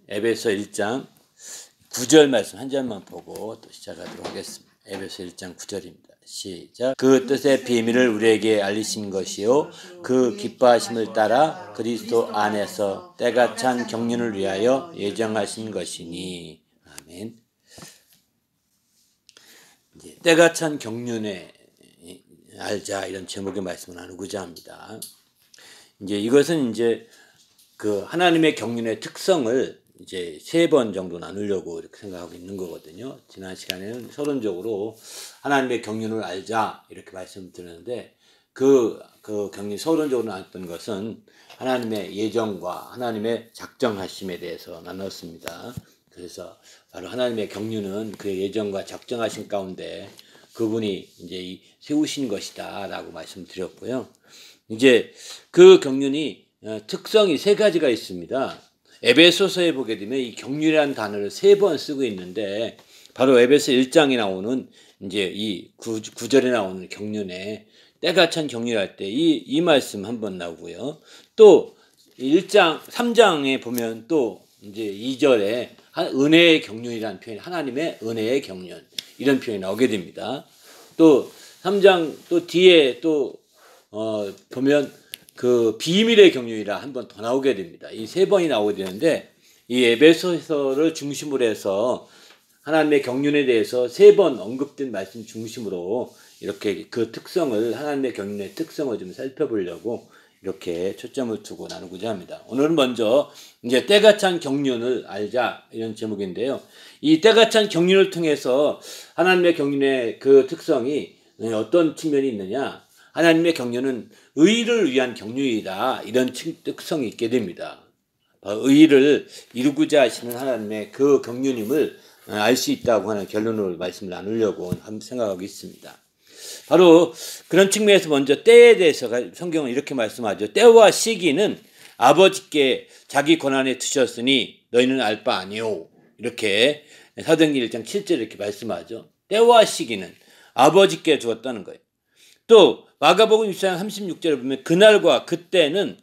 에베소 1장 9절 말씀 한 절만 보고 또 시작하도록 하겠습니다. 에베소 1장 9절입니다. 시작. 그 뜻의 비밀을 우리에게 알리신 것이요 그 기뻐하심을 따라 그리스도 안에서 때가 찬 경륜을 위하여 예정하신 것이니. 아멘. 이제 때가 찬 경륜에 알자, 이런 제목의 말씀을 나누고자 합니다. 이제 이것은 이제 그 하나님의 경륜의 특성을 이제 3번 정도 나누려고 이렇게 생각하고 있는 거거든요. 지난 시간에는 서론적으로 하나님의 경륜을 알자 이렇게 말씀드렸는데 그 경륜 서론적으로 나눴던 것은 하나님의 예정과 하나님의 작정하심에 대해서 나눴습니다. 그래서 바로 하나님의 경륜은 그의 예정과 작정하심 가운데 그분이 이제 세우신 것이다라고 말씀드렸고요. 이제 그 경륜이 특성이 3가지가 있습니다. 에베소서에 보게 되면 이 경륜이라는 단어를 3번 쓰고 있는데 바로 에베소 1장에 나오는 이제 이 9절에 나오는 경륜에 때가 찬 경륜할 때 이 말씀 한번 나오고요. 또 3장에 보면 또 이제 2절에 은혜의 경륜이라는 표현, 하나님의 은혜의 경륜 이런 표현이 나오게 됩니다. 또 3장 또 뒤에 또 보면 그 비밀의 경륜이라 한 번 더 나오게 됩니다. 이 3번이 나오게 되는데 이 에베소서를 중심으로 해서 하나님의 경륜에 대해서 3번 언급된 말씀 중심으로 이렇게 그 특성을, 하나님의 경륜의 특성을 좀 살펴보려고 이렇게 초점을 두고 나누고자 합니다. 오늘은 먼저 이제 때가 찬 경륜을 알자 이런 제목인데요. 이 때가 찬 경륜을 통해서 하나님의 경륜의 그 특성이 어떤 측면이 있느냐? 하나님의 경륜은 의를 위한 경륜이다. 이런 특성이 있게 됩니다. 의를 이루고자 하시는 하나님의 그 경륜임을 알 수 있다고 하는 결론으로 말씀을 나누려고 생각하고 있습니다. 바로 그런 측면에서 먼저 때에 대해서 성경은 이렇게 말씀하죠. 때와 시기는 아버지께 자기 권한에 두셨으니 너희는 알 바 아니오. 이렇게 사도행전 1장 7절 이렇게 말씀하죠. 때와 시기는 아버지께 주었다는 거예요. 또 마가복음 6장 36절에 보면 그날과 그때는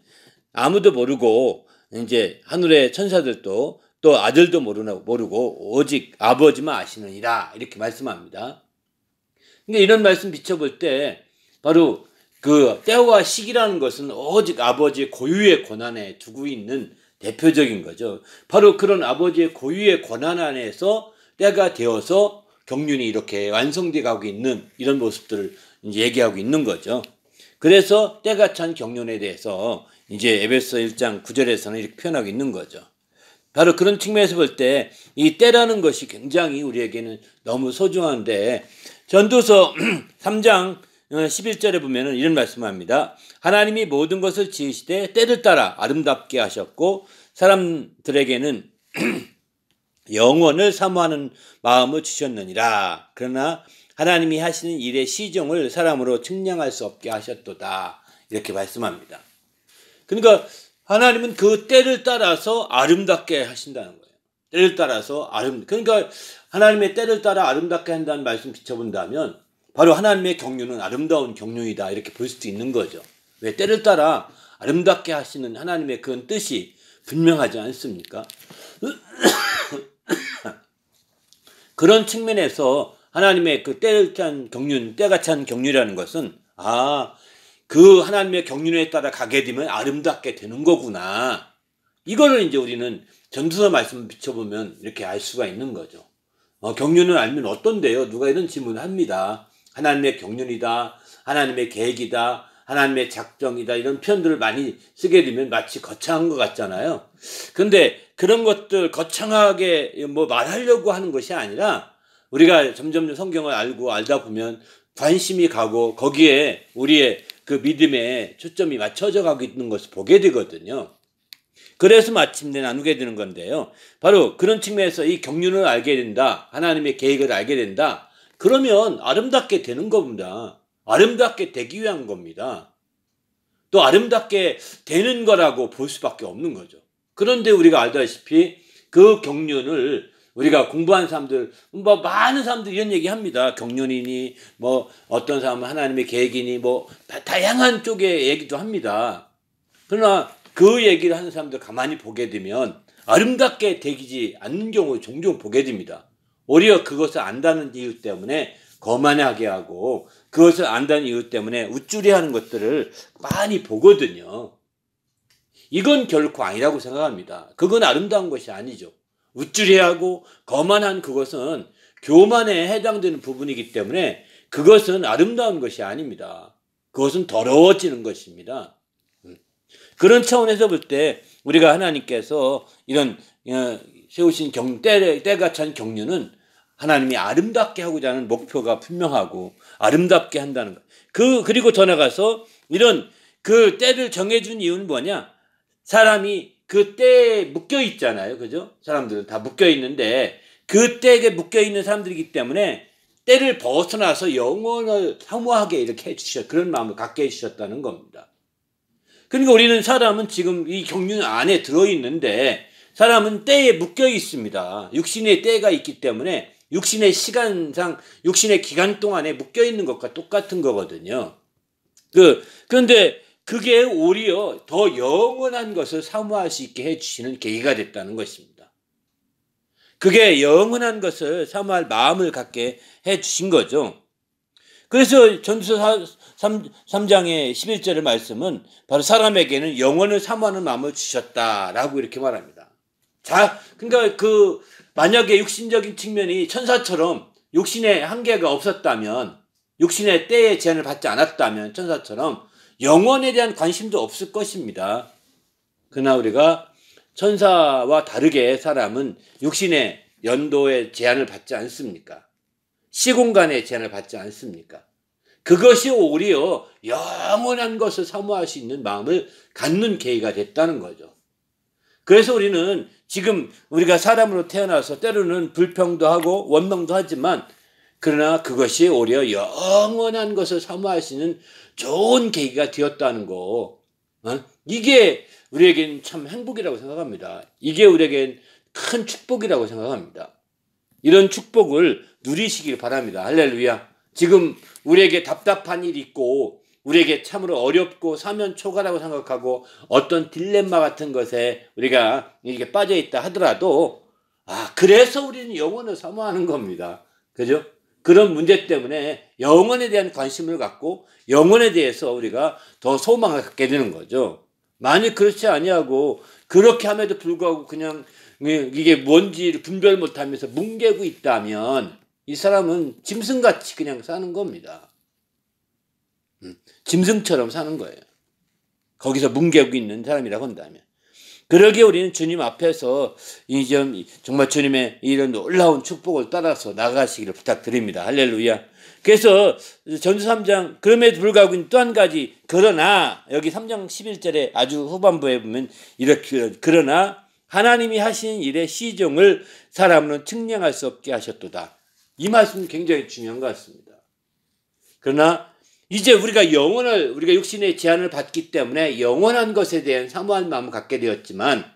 아무도 모르고 이제 하늘의 천사들도 또 아들도 모르고 오직 아버지만 아시느니라 이렇게 말씀합니다. 근데 이런 말씀 비춰볼 때 바로 그 때와 시기라는 것은 오직 아버지의 고유의 권한에 두고 있는 대표적인 거죠. 바로 그런 아버지의 고유의 권한 안에서 때가 되어서 경륜이 이렇게 완성돼 가고 있는 이런 모습들을 이제 얘기하고 있는 거죠. 그래서 때가 찬 경륜에 대해서 이제 에베소 1장 9절에서는 이렇게 표현하고 있는 거죠. 바로 그런 측면에서 볼 때 이 때라는 것이 굉장히 우리에게는 너무 소중한데 전도서 3장 11절에 보면은 이런 말씀합니다. 하나님이 모든 것을 지으시되 때를 따라 아름답게 하셨고 사람들에게는 영원을 사모하는 마음을 주셨느니라. 그러나 하나님이 하시는 일의 시종을 사람으로 측량할 수 없게 하셨도다. 이렇게 말씀합니다. 그러니까 하나님은 그 때를 따라서 아름답게 하신다는 거예요. 때를 따라서 그러니까 하나님의 때를 따라 아름답게 한다는 말씀 비춰본다면 바로 하나님의 경륜은 아름다운 경륜이다. 이렇게 볼 수도 있는 거죠. 왜? 때를 따라 아름답게 하시는 하나님의 그런 뜻이 분명하지 않습니까? 그런 측면에서 하나님의 그 때를 찬 경륜, 때가 찬 경륜이라는 것은 그 하나님의 경륜에 따라 가게 되면 아름답게 되는 거구나. 이거를 이제 우리는 전도서 말씀을 비춰보면 이렇게 알 수가 있는 거죠. 경륜을 알면 어떤데요? 누가 이런 질문을 합니다. 하나님의 경륜이다, 하나님의 계획이다, 하나님의 작정이다 이런 표현들을 많이 쓰게 되면 마치 거창한 것 같잖아요. 그런데 그런 것들 거창하게 뭐 말하려고 하는 것이 아니라 우리가 점점 성경을 알다 보면 관심이 가고 거기에 우리의 그 믿음에 초점이 맞춰져 가고 있는 것을 보게 되거든요. 그래서 마침내 나누게 되는 건데요. 바로 그런 측면에서 이 경륜을 알게 된다. 하나님의 계획을 알게 된다. 그러면 아름답게 되는 겁니다. 아름답게 되기 위한 겁니다. 또 아름답게 되는 거라고 볼 수밖에 없는 거죠. 그런데 우리가 알다시피 그 경륜을 우리가 공부한 사람들, 많은 사람들이 이런 얘기 합니다. 경륜이니, 어떤 사람은 하나님의 계획이니, 다양한 쪽의 얘기도 합니다. 그러나 그 얘기를 하는 사람들 가만히 보게 되면 아름답게 되지 않는 경우 종종 보게 됩니다. 오히려 그것을 안다는 이유 때문에 거만하게 하고 그것을 안다는 이유 때문에 우쭐해하는 것들을 많이 보거든요. 이건 결코 아니라고 생각합니다. 그건 아름다운 것이 아니죠. 우쭐해하고 거만한 그것은 교만에 해당되는 부분이기 때문에 그것은 아름다운 것이 아닙니다. 그것은 더러워지는 것입니다. 그런 차원에서 볼 때 우리가 하나님께서 이런 세우신 때가 찬 경륜은 하나님이 아름답게 하고자 하는 목표가 분명하고 아름답게 한다는 것. 그리고 더 나가서 이런 그 때를 정해준 이유는 뭐냐? 사람이 그 때에 묶여 있잖아요. 그죠? 사람들은 다 묶여 있는데 그 때에 묶여 있는 사람들이기 때문에 때를 벗어나서 영혼을 사모하게 이렇게 해주셨, 그런 마음을 갖게 해주셨다는 겁니다. 그러니까 우리는 사람은 지금 이 경륜 안에 들어있는데 사람은 때에 묶여 있습니다. 육신의 때가 있기 때문에 육신의 시간상, 육신의 기간 동안에 묶여 있는 것과 똑같은 거거든요. 그런데 그게 오히려 더 영원한 것을 사모할 수 있게 해주시는 계기가 됐다는 것입니다. 그게 영원한 것을 사모할 마음을 갖게 해주신 거죠. 그래서 전도서 3장의 11절의 말씀은 바로 사람에게는 영원을 사모하는 마음을 주셨다라고 이렇게 말합니다. 그러니까 만약에 육신적인 측면이 천사처럼 육신의 한계가 없었다면, 육신의 때의 제한을 받지 않았다면 천사처럼 영원에 대한 관심도 없을 것입니다. 그러나 우리가 천사와 다르게 사람은 육신의 연도의 제한을 받지 않습니까? 시공간의 제한을 받지 않습니까? 그것이 오히려 영원한 것을 사모할 수 있는 마음을 갖는 계기가 됐다는 거죠. 그래서 우리는 지금 우리가 사람으로 태어나서 때로는 불평도 하고 원망도 하지만 그러나 그것이 오히려 영원한 것을 사모할 수 있는 좋은 계기가 되었다는 거. 이게 우리에겐 참 행복이라고 생각합니다. 이게 우리에겐 큰 축복이라고 생각합니다. 이런 축복을 누리시길 바랍니다. 할렐루야. 지금 우리에게 답답한 일이 있고 우리에게 참으로 어렵고 사면초가라고 생각하고 어떤 딜레마 같은 것에 우리가 이렇게 빠져 있다 하더라도 그래서 우리는 영혼을 사모하는 겁니다. 그죠? 그런 문제 때문에 영혼에 대한 관심을 갖고 영혼에 대해서 우리가 더 소망을 갖게 되는 거죠. 만약 그렇지 아니하고 그렇게 함에도 불구하고 그냥 이게 뭔지를 분별 못하면서 뭉개고 있다면 이 사람은 짐승같이 그냥 사는 겁니다. 짐승처럼 사는 거예요. 거기서 뭉개고 있는 사람이라고 한다면. 그러기에 우리는 주님 앞에서 정말 주님의 이런 놀라운 축복을 따라서 나가시기를 부탁드립니다. 할렐루야. 그래서 전서 3장 그럼에도 불구하고 또 한 가지 그러나 여기 3장 11절에 아주 후반부에 보면 이렇게 그러나 하나님이 하신 일의 시종을 사람은 측량할 수 없게 하셨도다. 이 말씀은 굉장히 중요한 것 같습니다. 그러나 이제 우리가 육신의 제한을 받기 때문에 영원한 것에 대한 사모한 마음을 갖게 되었지만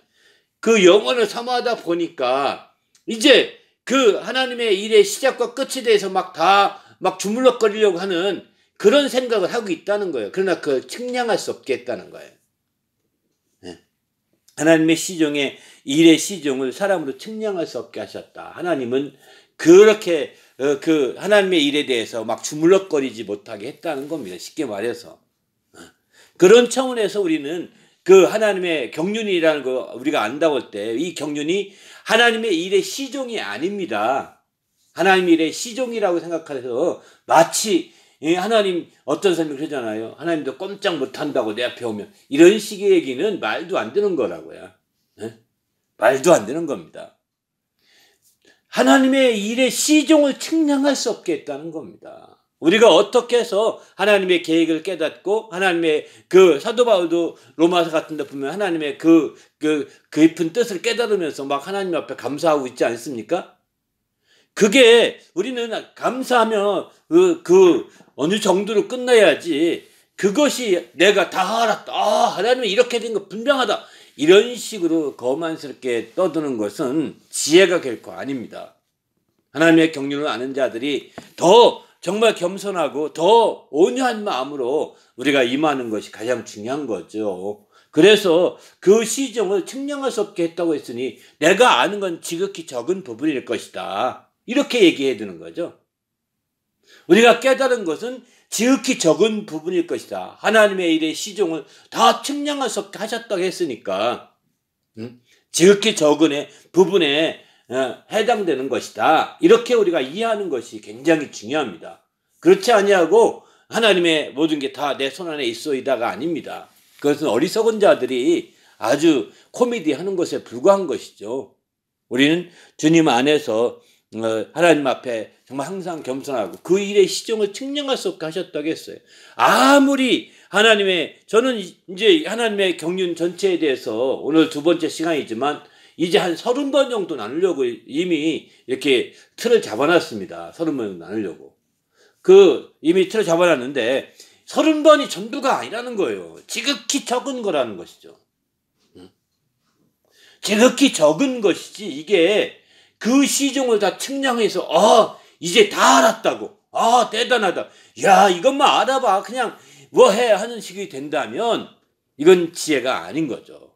그 영원을 사모하다 보니까 이제 그 하나님의 일의 시작과 끝에 대해서 막 주물럭거리려고 하는 그런 생각을 하고 있다는 거예요. 그러나 그걸 측량할 수 없게 했다는 거예요. 하나님의 시종의 일의 시종을 사람으로 측량할 수 없게 하셨다. 하나님은 그렇게 그 하나님의 일에 대해서 막 주물럭거리지 못하게 했다는 겁니다. 쉽게 말해서. 그런 차원에서 우리는 그 하나님의 경륜이라는 거 우리가 안다고 할 때 이 경륜이 하나님의 일의 시종이 아닙니다. 하나님의 일의 시종이라고 생각해서 마치 하나님 어떤 사람이 그러잖아요. 하나님도 꼼짝 못한다고 내 앞에 오면 이런 식의 얘기는 말도 안 되는 거라고요. 말도 안 되는 겁니다. 하나님의 일의 시종을 측량할 수 없게 했다는 겁니다. 우리가 어떻게 해서 하나님의 계획을 깨닫고 하나님의 그 사도 바울도 로마서 같은 데 보면 하나님의 그 깊은 뜻을 깨달으면서 막 하나님 앞에 감사하고 있지 않습니까? 그게 우리는 감사하면 그 어느 정도로 끝나야지 그것이 내가 다 알았다. 하나님은 이렇게 된 거 분명하다. 이런 식으로 거만스럽게 떠드는 것은 지혜가 결코 아닙니다. 하나님의 경륜을 아는 자들이 더 정말 겸손하고 더 온유한 마음으로 우리가 임하는 것이 가장 중요한 거죠. 그래서 그 시종을 측량할 수 없게 했다고 했으니 내가 아는 건 지극히 적은 부분일 것이다. 이렇게 얘기해 두는 거죠. 우리가 깨달은 것은 지극히 적은 부분일 것이다. 하나님의 일의 시종을 다 측량할 수 없게 하셨다고 했으니까 지극히 적은 부분에 해당되는 것이다. 이렇게 우리가 이해하는 것이 굉장히 중요합니다. 그렇지 아니하고 하나님의 모든 게 다 내 손 안에 있어이다가 아닙니다. 그것은 어리석은 자들이 아주 코미디 하는 것에 불과한 것이죠. 우리는 주님 안에서 하나님 앞에 정말 항상 겸손하고 그 일의 시종을 측량할 수 없게 하셨다고 했어요. 아무리 저는 이제 하나님의 경륜 전체에 대해서 오늘 두 번째 시간이지만 이제 한 30번 정도 나누려고 이미 이렇게 틀을 잡아놨습니다. 30번 정도 나누려고. 이미 틀을 잡아놨는데 30번이 전부가 아니라는 거예요. 지극히 적은 거라는 것이죠. 지극히 적은 것이지 이게 그 시종을 다 측량해서 이제 다 알았다고. 대단하다. 야 이것만 알아봐. 그냥 뭐 해 하는 식이 된다면 이건 지혜가 아닌 거죠.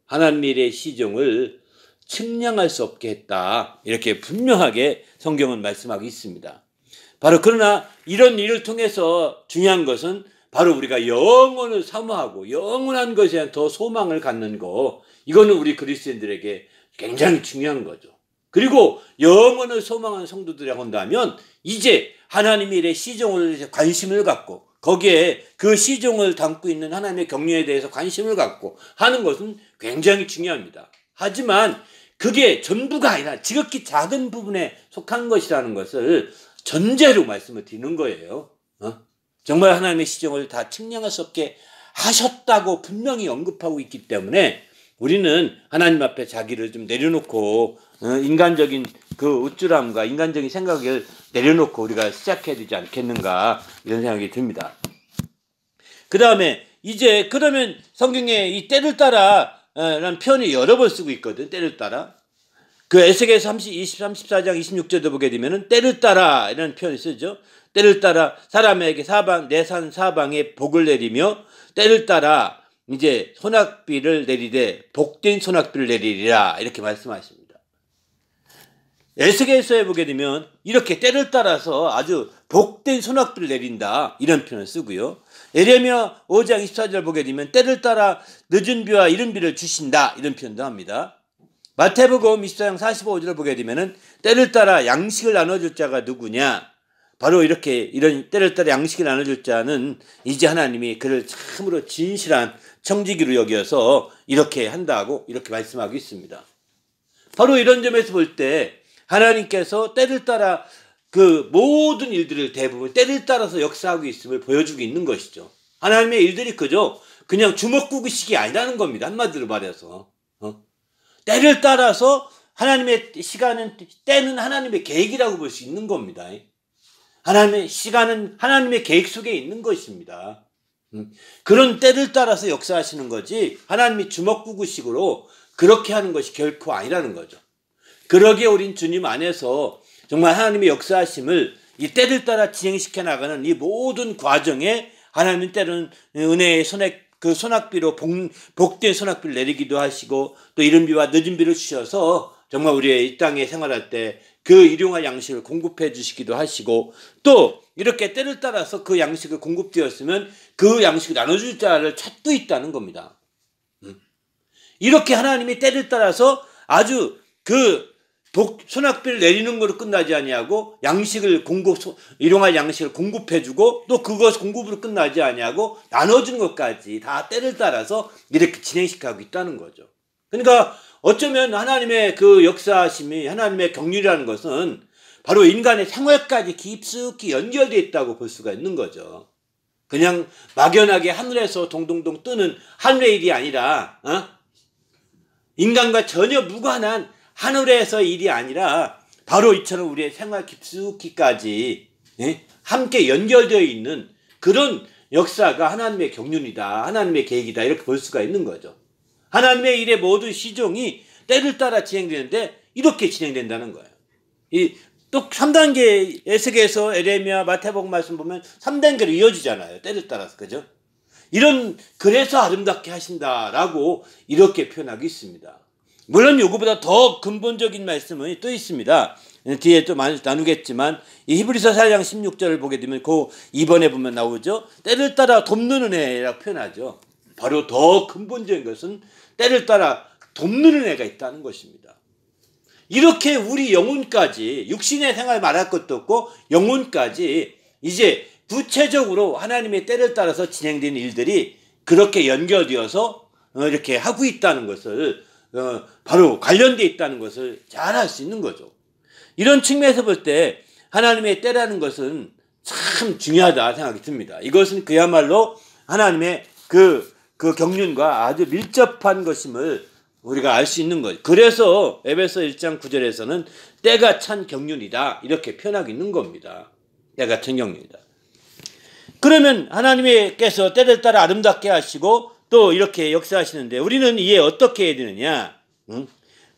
하나님 일의 시종을 측량할 수 없게 했다. 이렇게 분명하게 성경은 말씀하고 있습니다. 바로 그러나 이런 일을 통해서 중요한 것은 바로 우리가 영원을 사모하고 영원한 것에 대한 더 소망을 갖는 거. 이거는 우리 그리스도인들에게 굉장히 중요한 거죠. 그리고 영원을 소망하는 성도들이라고 한다면 이제 하나님의 일의 시종을 관심을 갖고 거기에 그 시종을 담고 있는 하나님의 경륜에 대해서 관심을 갖고 하는 것은 굉장히 중요합니다. 하지만 그게 전부가 아니라 지극히 작은 부분에 속한 것이라는 것을 전제로 말씀을 드리는 거예요. 정말 하나님의 시종을 다 측량할 수 없게 하셨다고 분명히 언급하고 있기 때문에 우리는 하나님 앞에 자기를 좀 내려놓고 인간적인 그 우쭐함과 인간적인 생각을 내려놓고 우리가 시작해야 되지 않겠는가 이런 생각이 듭니다. 그 다음에 이제 그러면 성경에 이 때를 따라 라는 표현이 여러 번 쓰고 있거든. 때를 따라. 그 에스겔서 34장 26절도 보게 되면은 때를 따라 이라는 표현이 쓰죠. 때를 따라 사람에게 내산 사방에 복을 내리며 때를 따라 이제 소낙비를 내리되 복된 소낙비를 내리리라 이렇게 말씀하십니다. 에스겔서에 보게 되면 이렇게 때를 따라서 아주 복된 소낙비를 내린다 이런 표현을 쓰고요. 예레미야 5장 24절 보게 되면 때를 따라 늦은 비와 이른 비를 주신다 이런 표현도 합니다. 마태복음 24장 45절을 보게 되면은 때를 따라 양식을 나눠줄 자가 누구냐? 바로 이런 때를 따라 양식을 나눠줄 자는 이제 하나님이 그를 참으로 진실한 청지기로 여겨서 이렇게 한다고 이렇게 말씀하고 있습니다. 바로 이런 점에서 볼 때 하나님께서 때를 따라 그 모든 일들을 대부분 때를 따라서 역사하고 있음을 보여주고 있는 것이죠. 하나님의 일들이 그냥 주먹구구식이 아니라는 겁니다. 한마디로 말해서. 때를 따라서 하나님의 때는 하나님의 계획이라고 볼 수 있는 겁니다. 하나님의 시간은 하나님의 계획 속에 있는 것입니다. 그런 때를 따라서 역사하시는 거지 하나님이 주먹구구식으로 그렇게 하는 것이 결코 아니라는 거죠. 그러기에 우린 주님 안에서 정말 하나님의 역사하심을 이 때를 따라 진행시켜 나가는 이 모든 과정에 하나님은 때로는 은혜의 소낙비로 복된 소낙비를 내리기도 하시고 또 이른 비와 늦은 비를 주셔서 정말 우리의 이 땅에 생활할 때 그 일용할 양식을 공급해 주시기도 하시고 또 이렇게 때를 따라서 그 양식을 공급되었으면 그 양식을 나눠줄 자를 찾고 있다는 겁니다. 이렇게 하나님이 때를 따라서 아주 소낙비를 내리는 것으로 끝나지 아니하고 일용할 양식을 공급해주고 또 그것 공급으로 끝나지 아니하고 나눠주는 것까지 다 때를 따라서 이렇게 진행시켜가고 있다는 거죠. 그러니까 어쩌면 하나님의 그 역사하심이 하나님의 경륜이라는 것은 바로 인간의 생활까지 깊숙이 연결되어 있다고 볼 수가 있는 거죠. 그냥 막연하게 하늘에서 동동동 뜨는 하늘의 일이 아니라 인간과 전혀 무관한 하늘에서 일이 아니라 바로 이처럼 우리의 생활 깊숙이까지 함께 연결되어 있는 그런 역사가 하나님의 경륜이다. 하나님의 계획이다. 이렇게 볼 수가 있는 거죠. 하나님의 일의 모든 시종이 때를 따라 진행되는데 이렇게 진행된다는 거예요. 또 3단계 에스겔서 예레미야 마태복음 말씀 보면 3단계로 이어지잖아요. 때를 따라서. 그죠? 그래서 아름답게 하신다라고 이렇게 표현하고 있습니다. 물론 이거보다 더 근본적인 말씀은 또 있습니다. 뒤에 또 많이 나누겠지만 이 히브리서 4장 16절을 보게 되면 그 2번에 보면 나오죠. 때를 따라 돕는 은혜라고 표현하죠. 바로 더 근본적인 것은 때를 따라 돕는 은혜가 있다는 것입니다. 이렇게 우리 영혼까지 육신의 생활 말할 것도 없고 영혼까지 이제 구체적으로 하나님의 때를 따라서 진행되는 일들이 그렇게 연결되어서 이렇게 하고 있다는 것을 바로 관련되어 있다는 것을 잘 알 수 있는 거죠. 이런 측면에서 볼 때 하나님의 때라는 것은 참 중요하다 생각이 듭니다. 이것은 그야말로 하나님의 그 경륜과 아주 밀접한 것임을 우리가 알 수 있는 거죠. 그래서 에베소 1장 9절에서는 때가 찬 경륜이다 이렇게 표현하고 있는 겁니다. 때가 찬 경륜이다. 그러면 하나님께서 때를 따라 아름답게 하시고 또 이렇게 역사하시는데 우리는 이에 어떻게 해야 되느냐?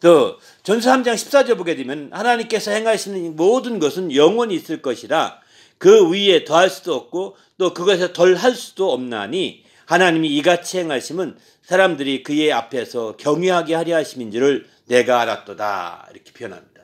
또 전서 3장 14절 보게 되면 하나님께서 행하시는 모든 것은 영원히 있을 것이라 그 위에 더할 수도 없고 또 그것에 덜 할 수도 없나니 하나님이 이같이 행하심은 사람들이 그의 앞에서 경외하게 하려 하심인 줄을 내가 알았도다 이렇게 표현합니다.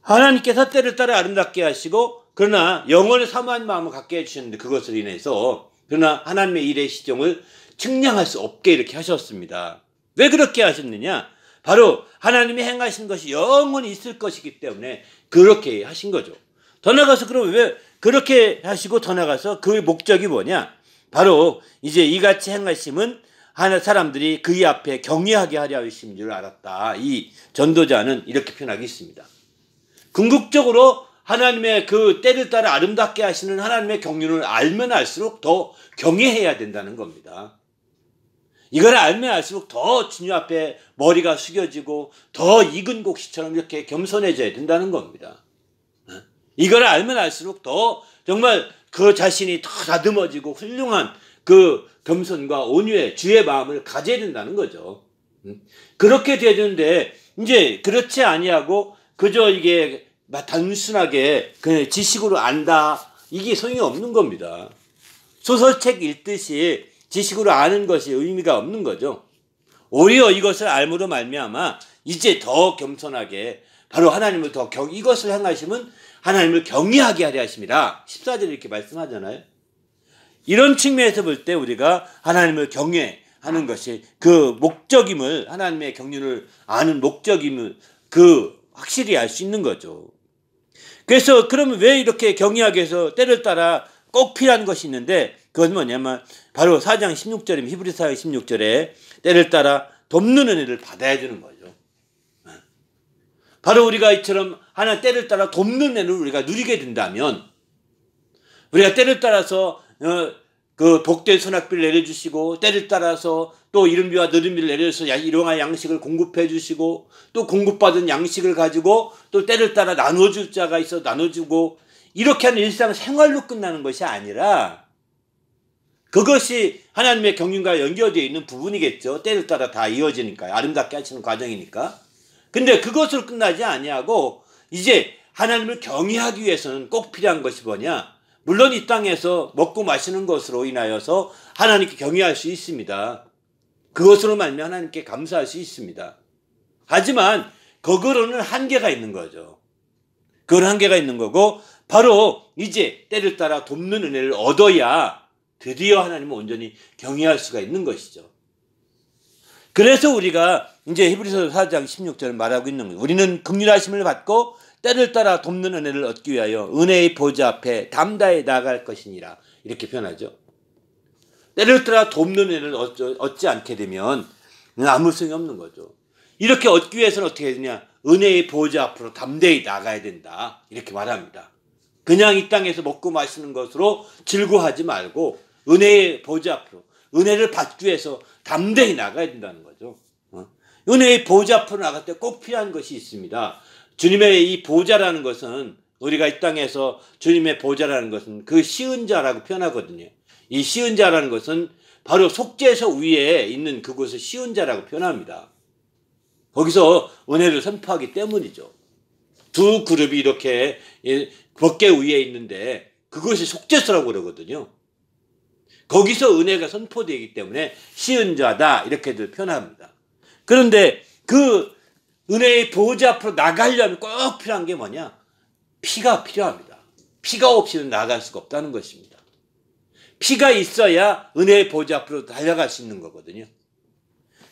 하나님께서 때를 따라 아름답게 하시고 그러나 영원히 사모한 마음을 갖게 해주셨는데 그것으로 인해서 그러나 하나님의 일의 시종을 측량할 수 없게 이렇게 하셨습니다. 왜 그렇게 하셨느냐? 바로 하나님이 행하신 것이 영원히 있을 것이기 때문에 그렇게 하신 거죠. 더 나가서 그럼 왜 그렇게 하시고 더 나가서 그 목적이 뭐냐? 바로 이제 이같이 행하심은 사람들이 그의 앞에 경외하게 하려 하신 줄 알았다. 이 전도자는 이렇게 표현하고 있습니다. 궁극적으로 하나님의 그 때를 따라 아름답게 하시는 하나님의 경륜을 알면 알수록 더 경외해야 된다는 겁니다. 이걸 알면 알수록 더 주님 앞에 머리가 숙여지고 더 익은 곡식처럼 이렇게 겸손해져야 된다는 겁니다. 이걸 알면 알수록 더 정말 그 자신이 더 다듬어지고 훌륭한 그 겸손과 온유의 주의 마음을 가져야 된다는 거죠. 그렇게 돼야 되는데 이제 그렇지 아니하고 그저 이게 단순하게 그냥 지식으로 안다 이게 소용이 없는 겁니다. 소설책 읽듯이 지식으로 아는 것이 의미가 없는 거죠. 오히려 이것을 알므로 말미암아 이제 더 겸손하게 바로 하나님을 이것을 행하시면 하나님을 경외하게 하려 하심이라 14절에 이렇게 말씀하잖아요. 이런 측면에서 볼 때 우리가 하나님을 경외하는 것이 그 목적임을 하나님의 경륜을 아는 목적임을 확실히 알 수 있는 거죠. 그래서 그러면 왜 이렇게 경외하게 해서 때를 따라 꼭 필요한 것이 있는데 그건 뭐냐면 바로 4장 16절이면 히브리서 4장 16절에 때를 따라 돕는 은혜를 받아야 되는 거죠. 바로 우리가 이처럼 하나님 때를 따라 돕는 은혜를 우리가 누리게 된다면 우리가 때를 따라서 그 복된 선악비를 내려주시고 때를 따라서 또 이른비와 느른비를 내려서 일용할 양식을 공급해 주시고 또 공급받은 양식을 가지고 또 때를 따라 나눠줄 자가 있어 나눠주고 이렇게 하는 일상생활로 끝나는 것이 아니라 그것이 하나님의 경륜과 연결되어 있는 부분이겠죠. 때를 따라 다 이어지니까 아름답게 하시는 과정이니까. 근데 그것으로 끝나지 아니하고 이제 하나님을 경외하기 위해서는 꼭 필요한 것이 뭐냐? 물론 이 땅에서 먹고 마시는 것으로 인하여서 하나님께 경외할 수 있습니다. 그것으로 말미암아 하나님께 감사할 수 있습니다. 하지만 그거로는 한계가 있는 거죠. 그런 한계가 있는 거고 바로 이제 때를 따라 돕는 은혜를 얻어야 드디어 하나님을 온전히 경외할 수가 있는 것이죠. 그래서 우리가 이제 히브리서 4장 16절을 말하고 있는 거예요. 우리는 긍휼하심을 받고 때를 따라 돕는 은혜를 얻기 위하여 은혜의 보좌 앞에 담대히 나아갈 것이니라 이렇게 표현하죠. 때를 따라 돕는 은혜를 얻지 않게 되면 아무 소용이 없는 거죠. 이렇게 얻기 위해서는 어떻게 해야 되냐? 은혜의 보좌 앞으로 담대히 나가야 된다 이렇게 말합니다. 그냥 이 땅에서 먹고 마시는 것으로 즐거워하지 말고 은혜의 보좌 앞으로 은혜를 받기 위해서 담대히 나가야 된다는 거죠. 은혜의 보좌 앞으로 나갈 때 꼭 필요한 것이 있습니다. 주님의 이 보좌라는 것은 우리가 이 땅에서 주님의 보좌라는 것은 그 시은 자라고 표현하거든요. 이 시은 자라는 것은 바로 속죄소 위에 있는 그곳을 시은 자라고 표현합니다. 거기서 은혜를 선포하기 때문이죠. 두 그룹이 이렇게 법궤 위에 있는데 그것이 속죄소라고 그러거든요. 거기서 은혜가 선포되기 때문에 시은 자다 이렇게들 표현합니다. 그런데 그 은혜의 보좌 앞으로 나가려면 꼭 필요한 게 뭐냐? 피가 필요합니다. 피가 없이는 나갈 수가 없다는 것입니다. 피가 있어야 은혜의 보좌 앞으로 달려갈 수 있는 거거든요.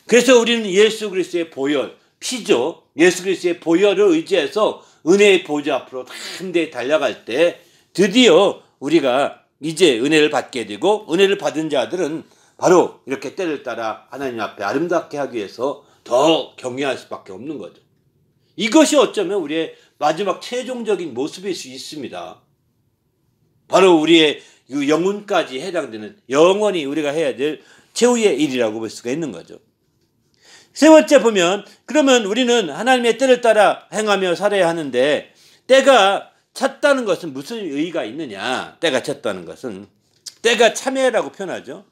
그래서 우리는 예수 그리스도의 보혈, 피죠. 예수 그리스도의 보혈을 의지해서 은혜의 보좌 앞으로 담대히 달려갈 때 드디어 우리가 이제 은혜를 받게 되고, 은혜를 받은 자들은 바로 이렇게 때를 따라 하나님 앞에 아름답게 하기 위해서 더 경외할 수밖에 없는 거죠. 이것이 어쩌면 우리의 마지막 최종적인 모습일 수 있습니다. 바로 우리의 영혼까지 해당되는, 영원히 우리가 해야 될 최후의 일이라고 볼 수가 있는 거죠. 세 번째 보면, 그러면 우리는 하나님의 때를 따라 행하며 살아야 하는데, 때가 찼다는 것은 무슨 의의가 있느냐? 때가 찼다는 것은, 때가 참회라고 표현하죠.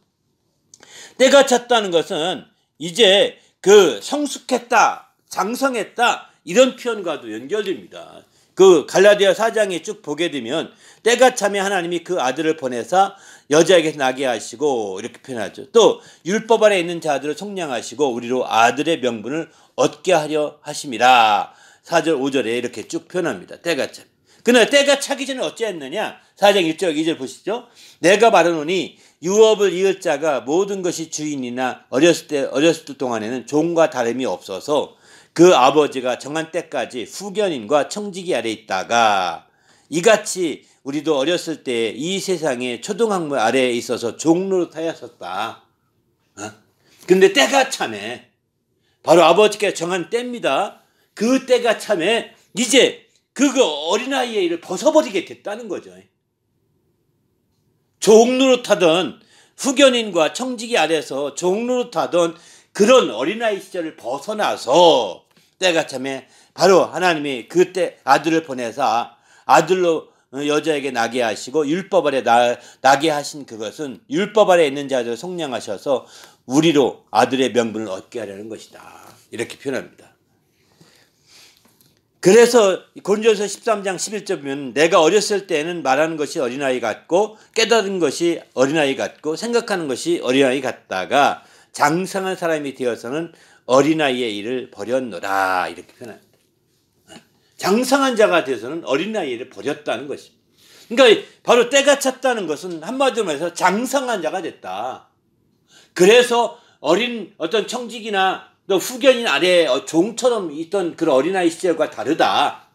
때가 찼다는 것은 이제 그 성숙했다, 장성했다, 이런 표현과도 연결됩니다. 그 갈라디아 4장에 쭉 보게 되면 때가 차면 하나님이 그 아들을 보내사 여자에게서 나게 하시고 이렇게 표현하죠. 또 율법 아래 있는 자들을 속량하시고 우리로 아들의 명분을 얻게 하려 하심이라. 4절 5절에 이렇게 쭉 표현합니다. 때가 차. 그러나 때가 차기 전에 어찌했느냐? 4장 1절 2절 보시죠. 내가 말하노니 유업을 이을 자가 모든 것이 주인이나 어렸을 때 동안에는 종과 다름이 없어서 그 아버지가 정한 때까지 후견인과 청지기 아래 있다가, 이같이 우리도 어렸을 때 이 세상의 초등학문 아래에 있어서 종노릇하였었다. 근데 때가 참에 바로 아버지께서 정한 때입니다. 그 때가 참에 이제 그 어린아이의 일을 벗어버리게 됐다는 거죠. 종노릇하던 후견인과 청지기 아래에서 종노릇하던 그런 어린아이 시절을 벗어나서 때가 참에 바로 하나님이 그때 아들을 보내사 아들로 여자에게 나게 하시고 율법 아래 나게 하신 그것은 율법 아래 있는 자들을 속량하셔서 우리로 아들의 명분을 얻게 하려는 것이다. 이렇게 표현합니다. 그래서 고린도서 13장 11절 보면 내가 어렸을 때는 말하는 것이 어린아이 같고 깨달은 것이 어린아이 같고 생각하는 것이 어린아이 같다가 장성한 사람이 되어서는 어린아이의 일을 버렸노라. 이렇게 표현합니다. 장성한 자가 되어서는 어린아이의 일을 버렸다는 것입니다. 그러니까 바로 때가 찼다는 것은 한마디로 말해서 장성한 자가 됐다. 그래서 어떤 청직이나 또 후견인 아래 종처럼 있던 그런 어린아이 시절과 다르다.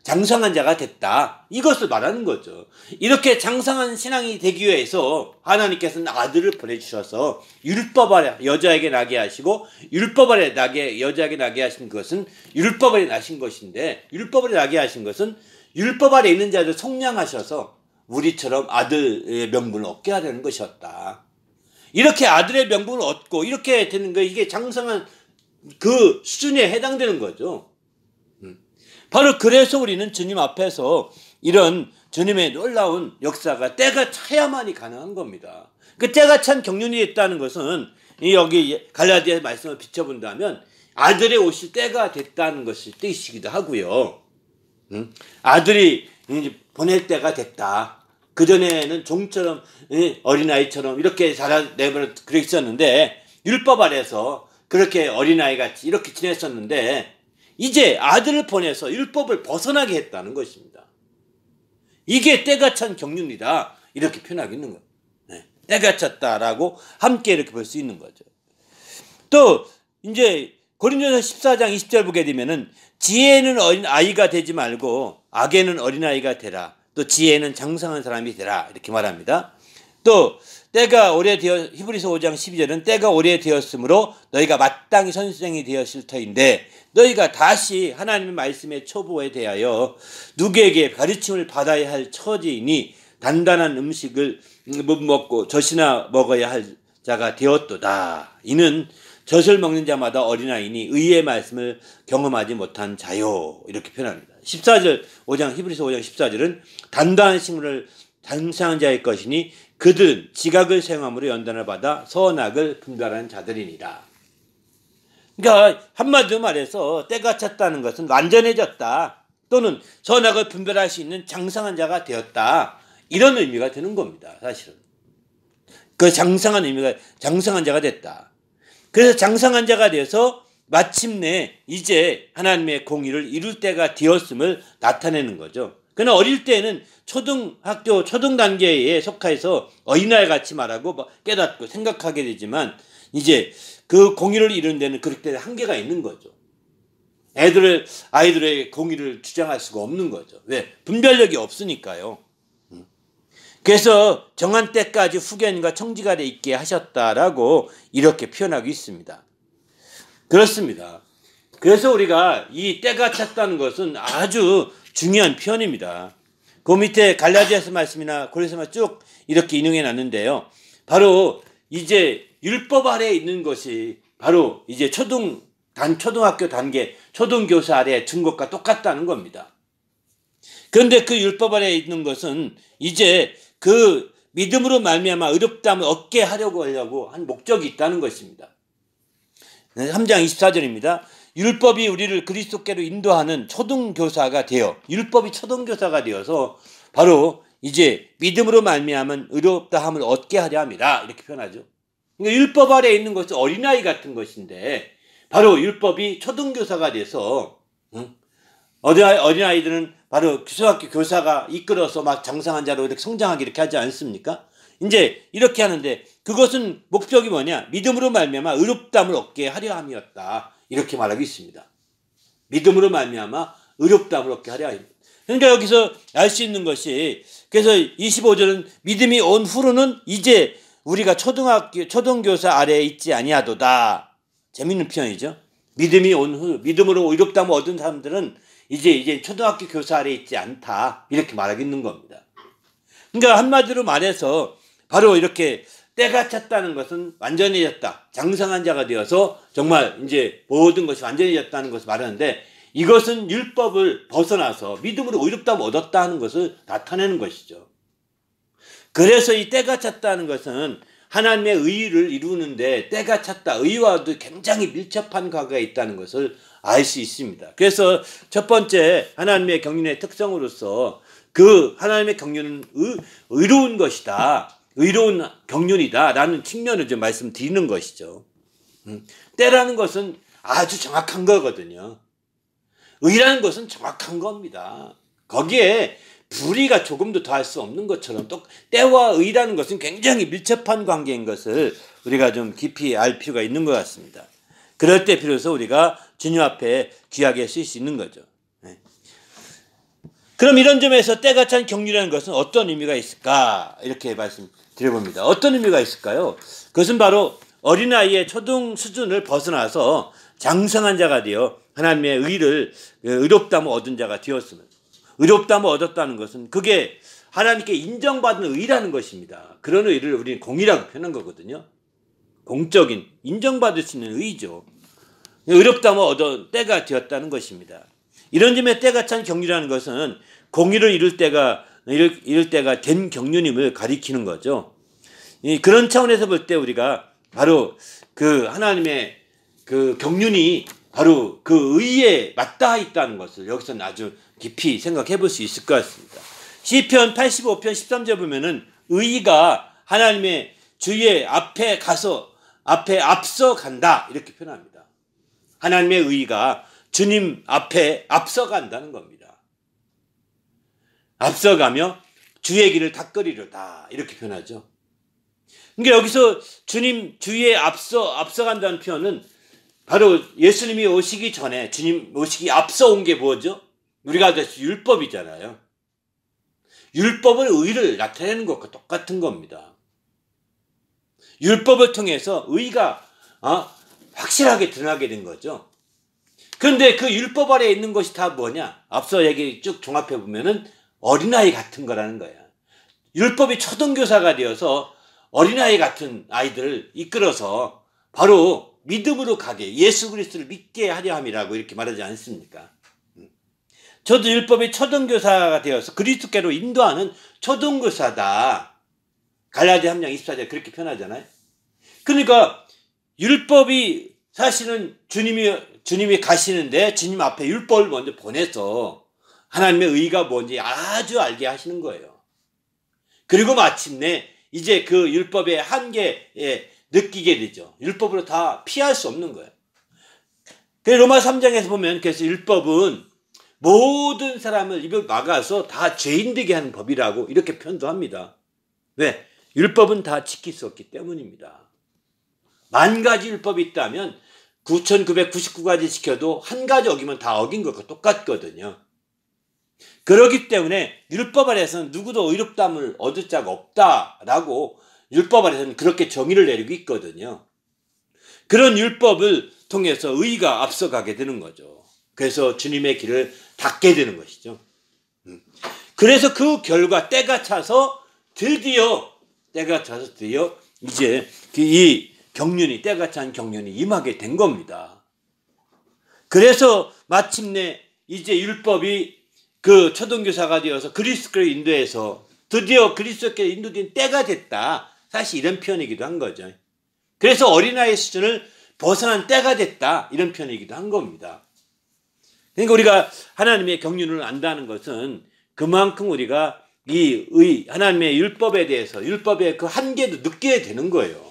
장성한 자가 됐다. 이것을 말하는 거죠. 이렇게 장성한 신앙이 되기 위해서 하나님께서는 아들을 보내주셔서 율법 아래 여자에게 나게 하시고, 율법 아래 여자에게 나게 하신 것은 율법 아래 나신 것인데, 율법 아래 나게 하신 것은 율법 아래 있는 자들 속량하셔서 우리처럼 아들의 명분을 얻게 하려는 것이었다. 이렇게 아들의 명분을 얻고 이렇게 되는 거, 이게 장성한 그 수준에 해당되는 거죠. 바로 그래서 우리는 주님 앞에서 이런 주님의 놀라운 역사가 때가 차야만이 가능한 겁니다. 그 때가 찬 경륜이 있다는 것은 여기 갈라디아 말씀을 비춰본다면 아들이 오실 때가 됐다는 것을 뜻이기도 하고요. 아들이 보낼 때가 됐다. 그전에는 종처럼 어린아이처럼 이렇게 자라내버려 그랬었는데, 율법 아래서 그렇게 어린아이같이 이렇게 지냈었는데 이제 아들을 보내서 율법을 벗어나게 했다는 것입니다. 이게 때가 찬 경륜이다. 이렇게 표현하고 있는 거예요. 때가 찼다라고 함께 이렇게 볼 수 있는 거죠. 또 이제 고린도서 14장 20절 보게 되면은 지혜는 어린 아이가 되지 말고 악에는 어린아이가 되라. 또 지혜는 장성한 사람이 되라. 이렇게 말합니다. 또 때가 오래되어, 히브리서 5장 12절은 때가 오래되었으므로 너희가 마땅히 선생이 되었을 터인데 너희가 다시 하나님의 말씀의 초보에 대하여 누구에게 가르침을 받아야 할 처지이니 단단한 음식을 못 먹고 젖이나 먹어야 할 자가 되었도다. 이는 젖을 먹는 자마다 어린아이니 의의 말씀을 경험하지 못한 자요. 이렇게 표현합니다. 14절 5장 히브리서 5장 14절은 단단한 식물을 장성한 자의 것이니 그들은 지각을 생함으로 연단을 받아 선악을 분별하는 자들이니라. 그러니까 한마디로 말해서 때가 찼다는 것은 완전해졌다, 또는 선악을 분별할 수 있는 장성한 자가 되었다, 이런 의미가 되는 겁니다. 사실은 그 장성한 의미가 장성한 자가 됐다. 그래서 장성한 자가 되어서 마침내 이제 하나님의 공의를 이룰 때가 되었음을 나타내는 거죠. 그러나 어릴 때는 초등학교 초등 단계에 속해서 어린아이 같이 말하고 깨닫고 생각하게 되지만 이제 그 공의를 이루는 데는 그렇게 한계가 있는 거죠. 아이들의 공의를 주장할 수가 없는 거죠. 왜? 분별력이 없으니까요. 그래서 정한 때까지 후견과 청지가 돼 있게 하셨다라고 이렇게 표현하고 있습니다. 그렇습니다. 그래서 우리가 이 때가 찼다는 것은 아주 중요한 표현입니다. 그 밑에 갈라디아서 말씀이나 고린도서 말씀 쭉 이렇게 인용해 놨는데요. 바로 이제 율법 아래에 있는 것이 바로 이제 초등학교 단계 초등교사 아래에 둔 것과 똑같다는 겁니다. 그런데 그 율법 아래에 있는 것은 이제 그 믿음으로 말미암아 의롭다함을 얻게 하려고 한 목적이 있다는 것입니다. 3장 24절입니다. 율법이 우리를 그리스도께로 인도하는 초등교사가 되어 율법이 초등교사가 되어서 바로 이제 믿음으로 말미암은 의롭다함을 얻게 하려 함이라 이렇게 표현하죠. 그러니까 율법 아래에 있는 것은 어린아이 같은 것인데 바로 율법이 초등교사가 돼서 어린아이들은 바로 초등학교 교사가 이끌어서 막 장성한 자로 이렇게 성장하게 이렇게 하지 않습니까? 이제 이렇게 하는데 그것은 목적이 뭐냐? 믿음으로 말미암아 의롭다함을 얻게 하려 함이었다. 이렇게 말하고 있습니다. 믿음으로 말미암아 의롭다함을 얻게 하려 함이었다. 그러니까 여기서 알 수 있는 것이 그래서 25절은 믿음이 온 후로는 이제 우리가 초등교사 아래에 있지 아니하도다. 재밌는 표현이죠. 믿음이 온 후 믿음으로 의롭다함을 얻은 사람들은 이제 초등학교 교사 아래에 있지 않다. 이렇게 말하고 있는 겁니다. 그러니까 한마디로 말해서 바로 이렇게 때가 찼다는 것은 완전해졌다. 장성한 자가 되어서 정말 이제 모든 것이 완전해졌다는 것을 말하는데 이것은 율법을 벗어나서 믿음으로 의롭다함을 얻었다 하는 것을 나타내는 것이죠. 그래서 이 때가 찼다는 것은 하나님의 의를 이루는데 때가 찼다. 의와도 굉장히 밀접한 관계가 있다는 것을 알 수 있습니다. 그래서 첫 번째 하나님의 경륜의 특성으로서 그 하나님의 경륜은 의로운 것이다. 의로운 경륜이다 라는 측면을 좀 말씀드리는 것이죠. 때라는 것은 아주 정확한 거거든요. 의라는 것은 정확한 겁니다. 거기에 불의가 조금도 더할 수 없는 것처럼 또 때와 의라는 것은 굉장히 밀접한 관계인 것을 우리가 좀 깊이 알 필요가 있는 것 같습니다. 그럴 때 비로소 우리가 주님 앞에 귀하게 쓸 수 있는 거죠. 그럼 이런 점에서 때가 찬 경륜이라는 것은 어떤 의미가 있을까? 이렇게 말씀드려봅니다. 어떤 의미가 있을까요? 그것은 바로 어린아이의 초등 수준을 벗어나서 장성한 자가 되어 하나님의 의롭다함을 얻은 자가 되었음을. 의롭다함을 얻었다는 것은 그게 하나님께 인정받은 의라는 것입니다. 그런 의를 우리는 공의라고 표현한 거거든요. 공적인 인정받을 수 있는 의죠. 의롭다함을 얻은 때가 되었다는 것입니다. 이런 점에 때가 찬 경륜이라는 것은 공의를 이룰 때가 된 경륜임을 가리키는 거죠. 그런 차원에서 볼 때 우리가 바로 그 하나님의 그 경륜이 바로 그 의에 맞닿아 있다는 것을 여기서는 아주 깊이 생각해 볼 수 있을 것 같습니다. 시편 85편 13절 보면은 의가 하나님의 주의 앞에 앞서 간다 이렇게 표현합니다. 하나님의 의가 주님 앞에 앞서간다는 겁니다. 앞서가며 주의 길을 닦으리로다 이렇게 표현하죠. 그러니까 여기서 주의 앞서간다는 표현은 바로 예수님이 오시기 전에 주님 오시기 앞서 온 게 뭐죠? 우리가 아듯이 율법이잖아요. 율법은 의를 나타내는 것과 똑같은 겁니다. 율법을 통해서 의가 확실하게 드러나게 된 거죠. 그런데 그 율법 아래에 있는 것이 다 뭐냐? 앞서 얘기 쭉 종합해 보면은 어린아이 같은 거라는 거야. 율법이 초등교사가 되어서 어린아이 같은 아이들을 이끌어서 바로 믿음으로 가게 예수 그리스도를 믿게 하려 함이라고 이렇게 말하지 않습니까? 저도 율법이 초등교사가 되어서 그리스도께로 인도하는 초등교사다. 갈라디아 3장 24절 그렇게 표현하잖아요. 그러니까 율법이 사실은 주님이 가시는데 주님 앞에 율법을 먼저 보내서 하나님의 의가 뭔지 아주 알게 하시는 거예요. 그리고 마침내 이제 그 율법의 한계에 느끼게 되죠. 율법으로 다 피할 수 없는 거예요. 로마 3장에서 보면 그래서 율법은 모든 사람을 입을 막아서 다 죄인 되게 하는 법이라고 이렇게 표현도 합니다. 왜? 율법은 다 지킬 수 없기 때문입니다. 10,000가지 율법이 있다면 9,999가지 지켜도 한 가지 어기면 다 어긴 것과 똑같거든요. 그렇기 때문에 율법 아래에서는 누구도 의롭다함을 얻을 자가 없다라고 율법 아래에서는 그렇게 정의를 내리고 있거든요. 그런 율법을 통해서 의가 앞서가게 되는 거죠. 그래서 주님의 길을 닫게 되는 것이죠. 그래서 그 결과 때가 차서 드디어 이제 이 경륜이, 때가 찬 경륜이 임하게 된 겁니다. 그래서 마침내 이제 율법이 그 초등교사가 되어서 그리스도로 인도해서 드디어 그리스도께 인도된 때가 됐다. 사실 이런 표현이기도 한 거죠. 그래서 어린아이 수준을 벗어난 때가 됐다. 이런 표현이기도 한 겁니다. 그러니까 우리가 하나님의 경륜을 안다는 것은 그만큼 우리가 하나님의 율법에 대해서 율법의 그 한계도 느끼게 되는 거예요.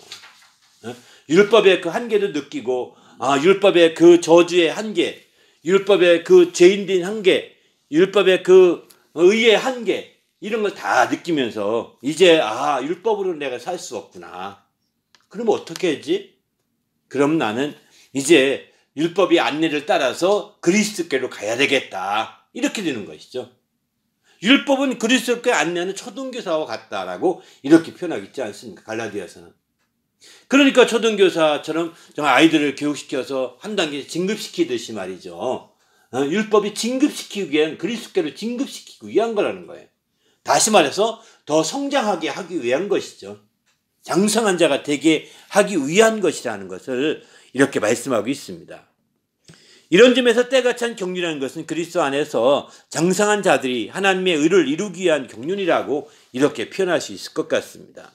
율법의 그 한계도 느끼고, 율법의 그 저주의 한계, 율법의 그 죄인된 한계, 율법의 그 의의 한계, 이런 걸 다 느끼면서 이제 율법으로 내가 살 수 없구나. 그럼 어떻게 하지? 그럼 나는 이제 율법의 안내를 따라서 그리스도께로 가야 되겠다. 이렇게 되는 것이죠. 율법은 그리스도께 안내하는 초등교사와 같다라고 이렇게 표현하고 있지 않습니까? 갈라디아서는. 그러니까 초등교사처럼 정말 아이들을 교육시켜서 한 단계 진급시키듯이 말이죠. 율법이 진급시키기 위한, 그리스도께로 진급시키기 위한 거라는 거예요. 다시 말해서 더 성장하게 하기 위한 것이죠. 장성한 자가 되게 하기 위한 것이라는 것을 이렇게 말씀하고 있습니다. 이런 점에서 때가 찬 경륜이라는 것은 그리스도 안에서 장성한 자들이 하나님의 의를 이루기 위한 경륜이라고 이렇게 표현할 수 있을 것 같습니다.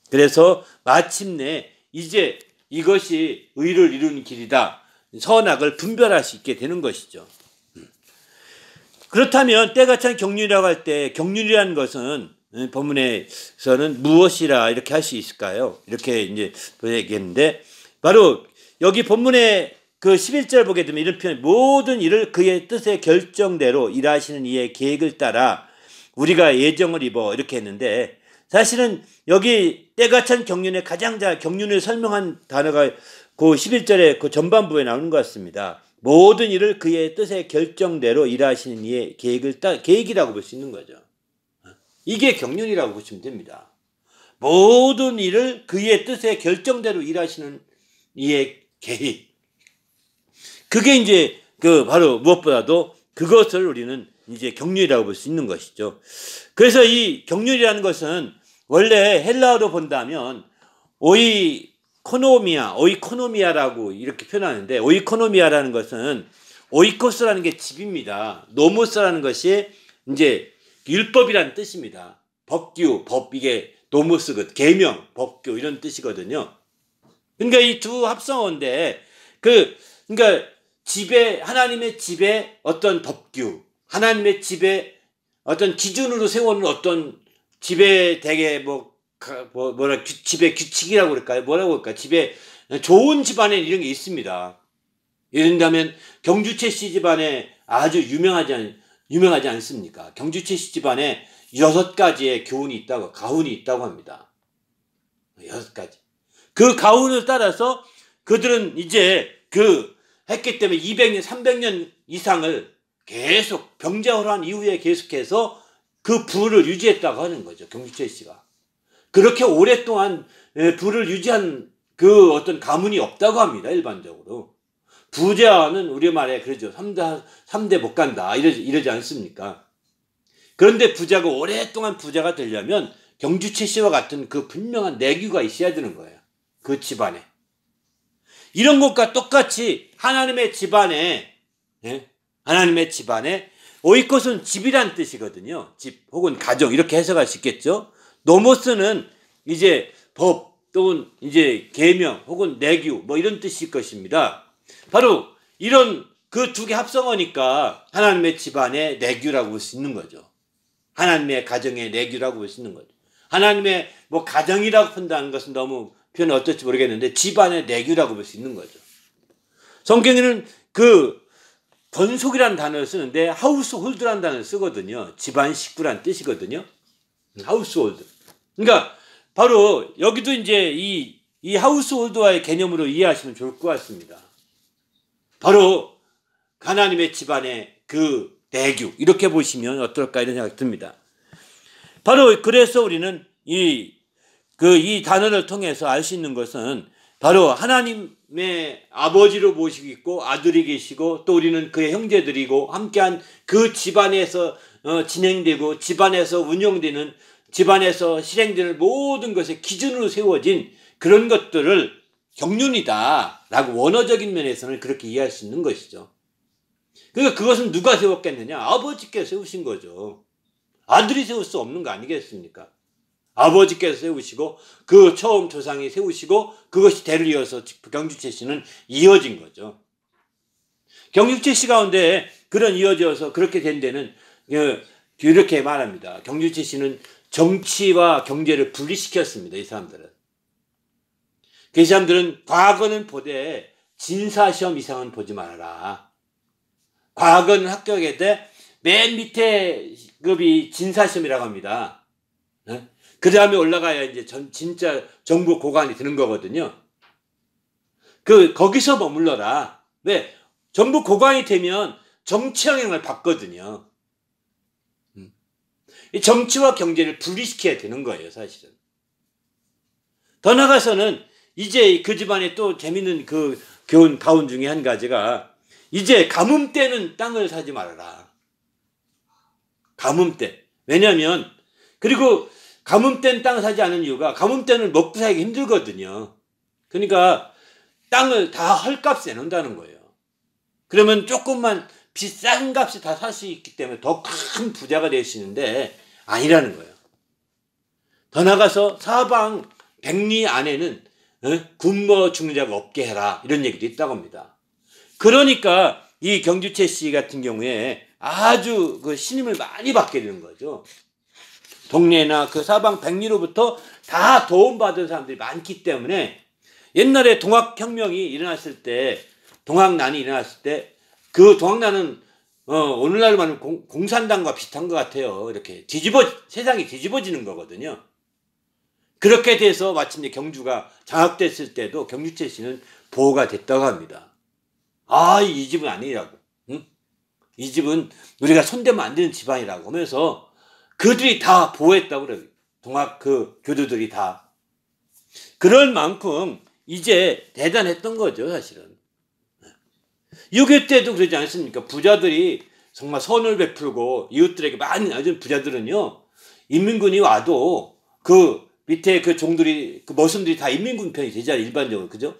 그래서 마침내 이제 이것이 의를 이루는 길이다. 선악을 분별할 수 있게 되는 것이죠. 그렇다면 때가 찬 경륜이라고 할 때 경륜이라는 것은 본문에서는 무엇이라 이렇게 할 수 있을까요? 이렇게 이제 얘기했는데 바로 여기 본문의 그 11절 보게 되면 이런 표현, 모든 일을 그의 뜻의 결정대로 일하시는 이의 계획을 따라 우리가 예정을 입어 이렇게 했는데 사실은 여기 때가 찬 경륜의 가장 경륜을 설명한 단어가 그 11절의 그 전반부에 나오는 것 같습니다. 모든 일을 그의 뜻의 결정대로 일하시는 이의 계획이라고 볼 수 있는 거죠. 이게 경륜이라고 보시면 됩니다. 모든 일을 그의 뜻의 결정대로 일하시는 이의 계획. 그게 이제 바로 무엇보다도 그것을 우리는 이제 경륜이라고 볼 수 있는 것이죠. 그래서 이 경륜이라는 것은 원래 헬라어로 본다면 오이코노미아라고 이렇게 표현하는데, 오이코노미아라는 것은 오이코스라는 게 집입니다. 노모스라는 것이 이제 율법이라는 뜻입니다. 법규, 이게 노모스, 계명, 법규 이런 뜻이거든요. 그러니까 이 두 합성어인데 그러니까 하나님의 집에 어떤 법규, 하나님의 집에 어떤 기준으로 세우는 어떤 집에 되게 집의 규칙이라고 그럴까요? 뭐라고 할까요? 집에 좋은 집안에 이런 게 있습니다. 예를 들면 경주채 씨 집안에 아주 유명하지 않습니까? 경주채 씨 집안에 6가지의 가훈이 있다고 합니다. 6가지. 그 가훈을 따라서 그들은 이제 했기 때문에 200년, 300년 이상을 계속 병자호란 이후에 계속해서 그 부를 유지했다고 하는 거죠. 경주채 씨가. 그렇게 오랫동안 부를 유지한 그 어떤 가문이 없다고 합니다. 일반적으로. 부자는 우리말에 그러죠. 3대 못 간다. 이러지 않습니까? 그런데 부자가 오랫동안 부자가 되려면 경주채 씨와 같은 그 분명한 내규가 있어야 되는 거예요. 그 집안에. 이런 것과 똑같이 하나님의 집안에 오이코스는 집이란 뜻이거든요. 집 혹은 가정 이렇게 해석할 수 있겠죠. 노모스는 이제 법 또는 이제 계명 혹은 내규 이런 뜻일 것입니다. 바로 이런 그 두 개 합성어니까 하나님의 집안의 내규라고 볼 수 있는 거죠. 하나님의 가정의 내규라고 볼 수 있는 거죠. 하나님의 뭐 가정이라고 판단하는 것은 너무 표현 어떨지 모르겠는데 집안의 내규라고 볼 수 있는 거죠. 성경에는 그 권속이라는 단어를 쓰는데 하우스홀드라는 단어를 쓰거든요. 집안 식구란 뜻이거든요. 하우스홀드. 그러니까 바로 여기도 이제 이 하우스홀드와의 개념으로 이해하시면 좋을 것 같습니다. 바로 하나님의 집안의 그 내규 이렇게 보시면 어떨까 이런 생각이 듭니다. 바로 그래서 우리는 이 단어를 통해서 알 수 있는 것은 바로 하나님의 아버지로 모시고 있고 아들이 계시고 또 우리는 그의 형제들이고 함께한 그 집안에서 진행되고 집안에서 운영되는 집안에서 실행되는 모든 것의 기준으로 세워진 그런 것들을 경륜이다라고 원어적인 면에서는 그렇게 이해할 수 있는 것이죠. 그러니까 그것은 누가 세웠겠느냐? 아버지께서 세우신 거죠. 아들이 세울 수 없는 거 아니겠습니까? 아버지께서 세우시고 그 처음 조상이 세우시고 그것이 대를 이어서 경주체 씨는 이어진 거죠. 경주체 씨 가운데 그런 이어져서 그렇게 된 데는 이렇게 말합니다. 경주체 씨는 정치와 경제를 분리시켰습니다. 이 사람들은. 그 사람들은 과거는 보되 진사시험 이상은 보지 말아라. 과거는 합격할 때 맨 밑에 급이 진사시험이라고 합니다. 그 다음에 올라가야 이제 진짜 정부 고관이 되는 거거든요. 거기서 머물러라. 왜? 정부 고관이 되면 정치 영향을 받거든요. 이 정치와 경제를 분리시켜야 되는 거예요, 사실은. 더 나아가서는 이제 그 집안에 또 재밌는 그 가운 중에 한 가지가 이제 가뭄 때는 땅을 사지 말아라. 가뭄 때. 왜냐면 그리고 가뭄 때는 땅을 사지 않은 이유가 가뭄 때는 먹고 살기 힘들거든요. 그러니까 땅을 다 헐값에 놓는다는 거예요. 그러면 조금만 비싼 값에 다 살 수 있기 때문에 더 큰 부자가 될 수 있는데 아니라는 거예요. 더 나가서 사방 백리 안에는 굶어 죽는 자가 없게 해라 이런 얘기도 있다고 합니다. 그러니까 이 경주체 씨 같은 경우에 아주 그 신임을 많이 받게 되는 거죠. 동네나 그 사방 백리로부터 다 도움받은 사람들이 많기 때문에 옛날에 동학혁명이 일어났을 때 동학난이 일어났을 때 그 동학난은 오늘날로 말하면 공산당과 비슷한 것 같아요. 이렇게 세상이 뒤집어지는 거거든요. 그렇게 돼서 마침내 경주가 장악됐을 때도 경주체 씨는 보호가 됐다고 합니다. 이 집은 아니라고. 응? 이 집은 우리가 손대면 안 되는 집안이라고 하면서 그들이 다 보호했다고 그래요. 동학 교도들이 다. 그럴 만큼 이제 대단했던 거죠, 사실은. 6.25 때도 그러지 않습니까? 부자들이 정말 선을 베풀고 이웃들에게 많이 아주 부자들은요. 인민군이 와도 그 밑에 그 종들이 그 머슴들이 다 인민군 편이 되잖아요. 일반적으로. 그죠?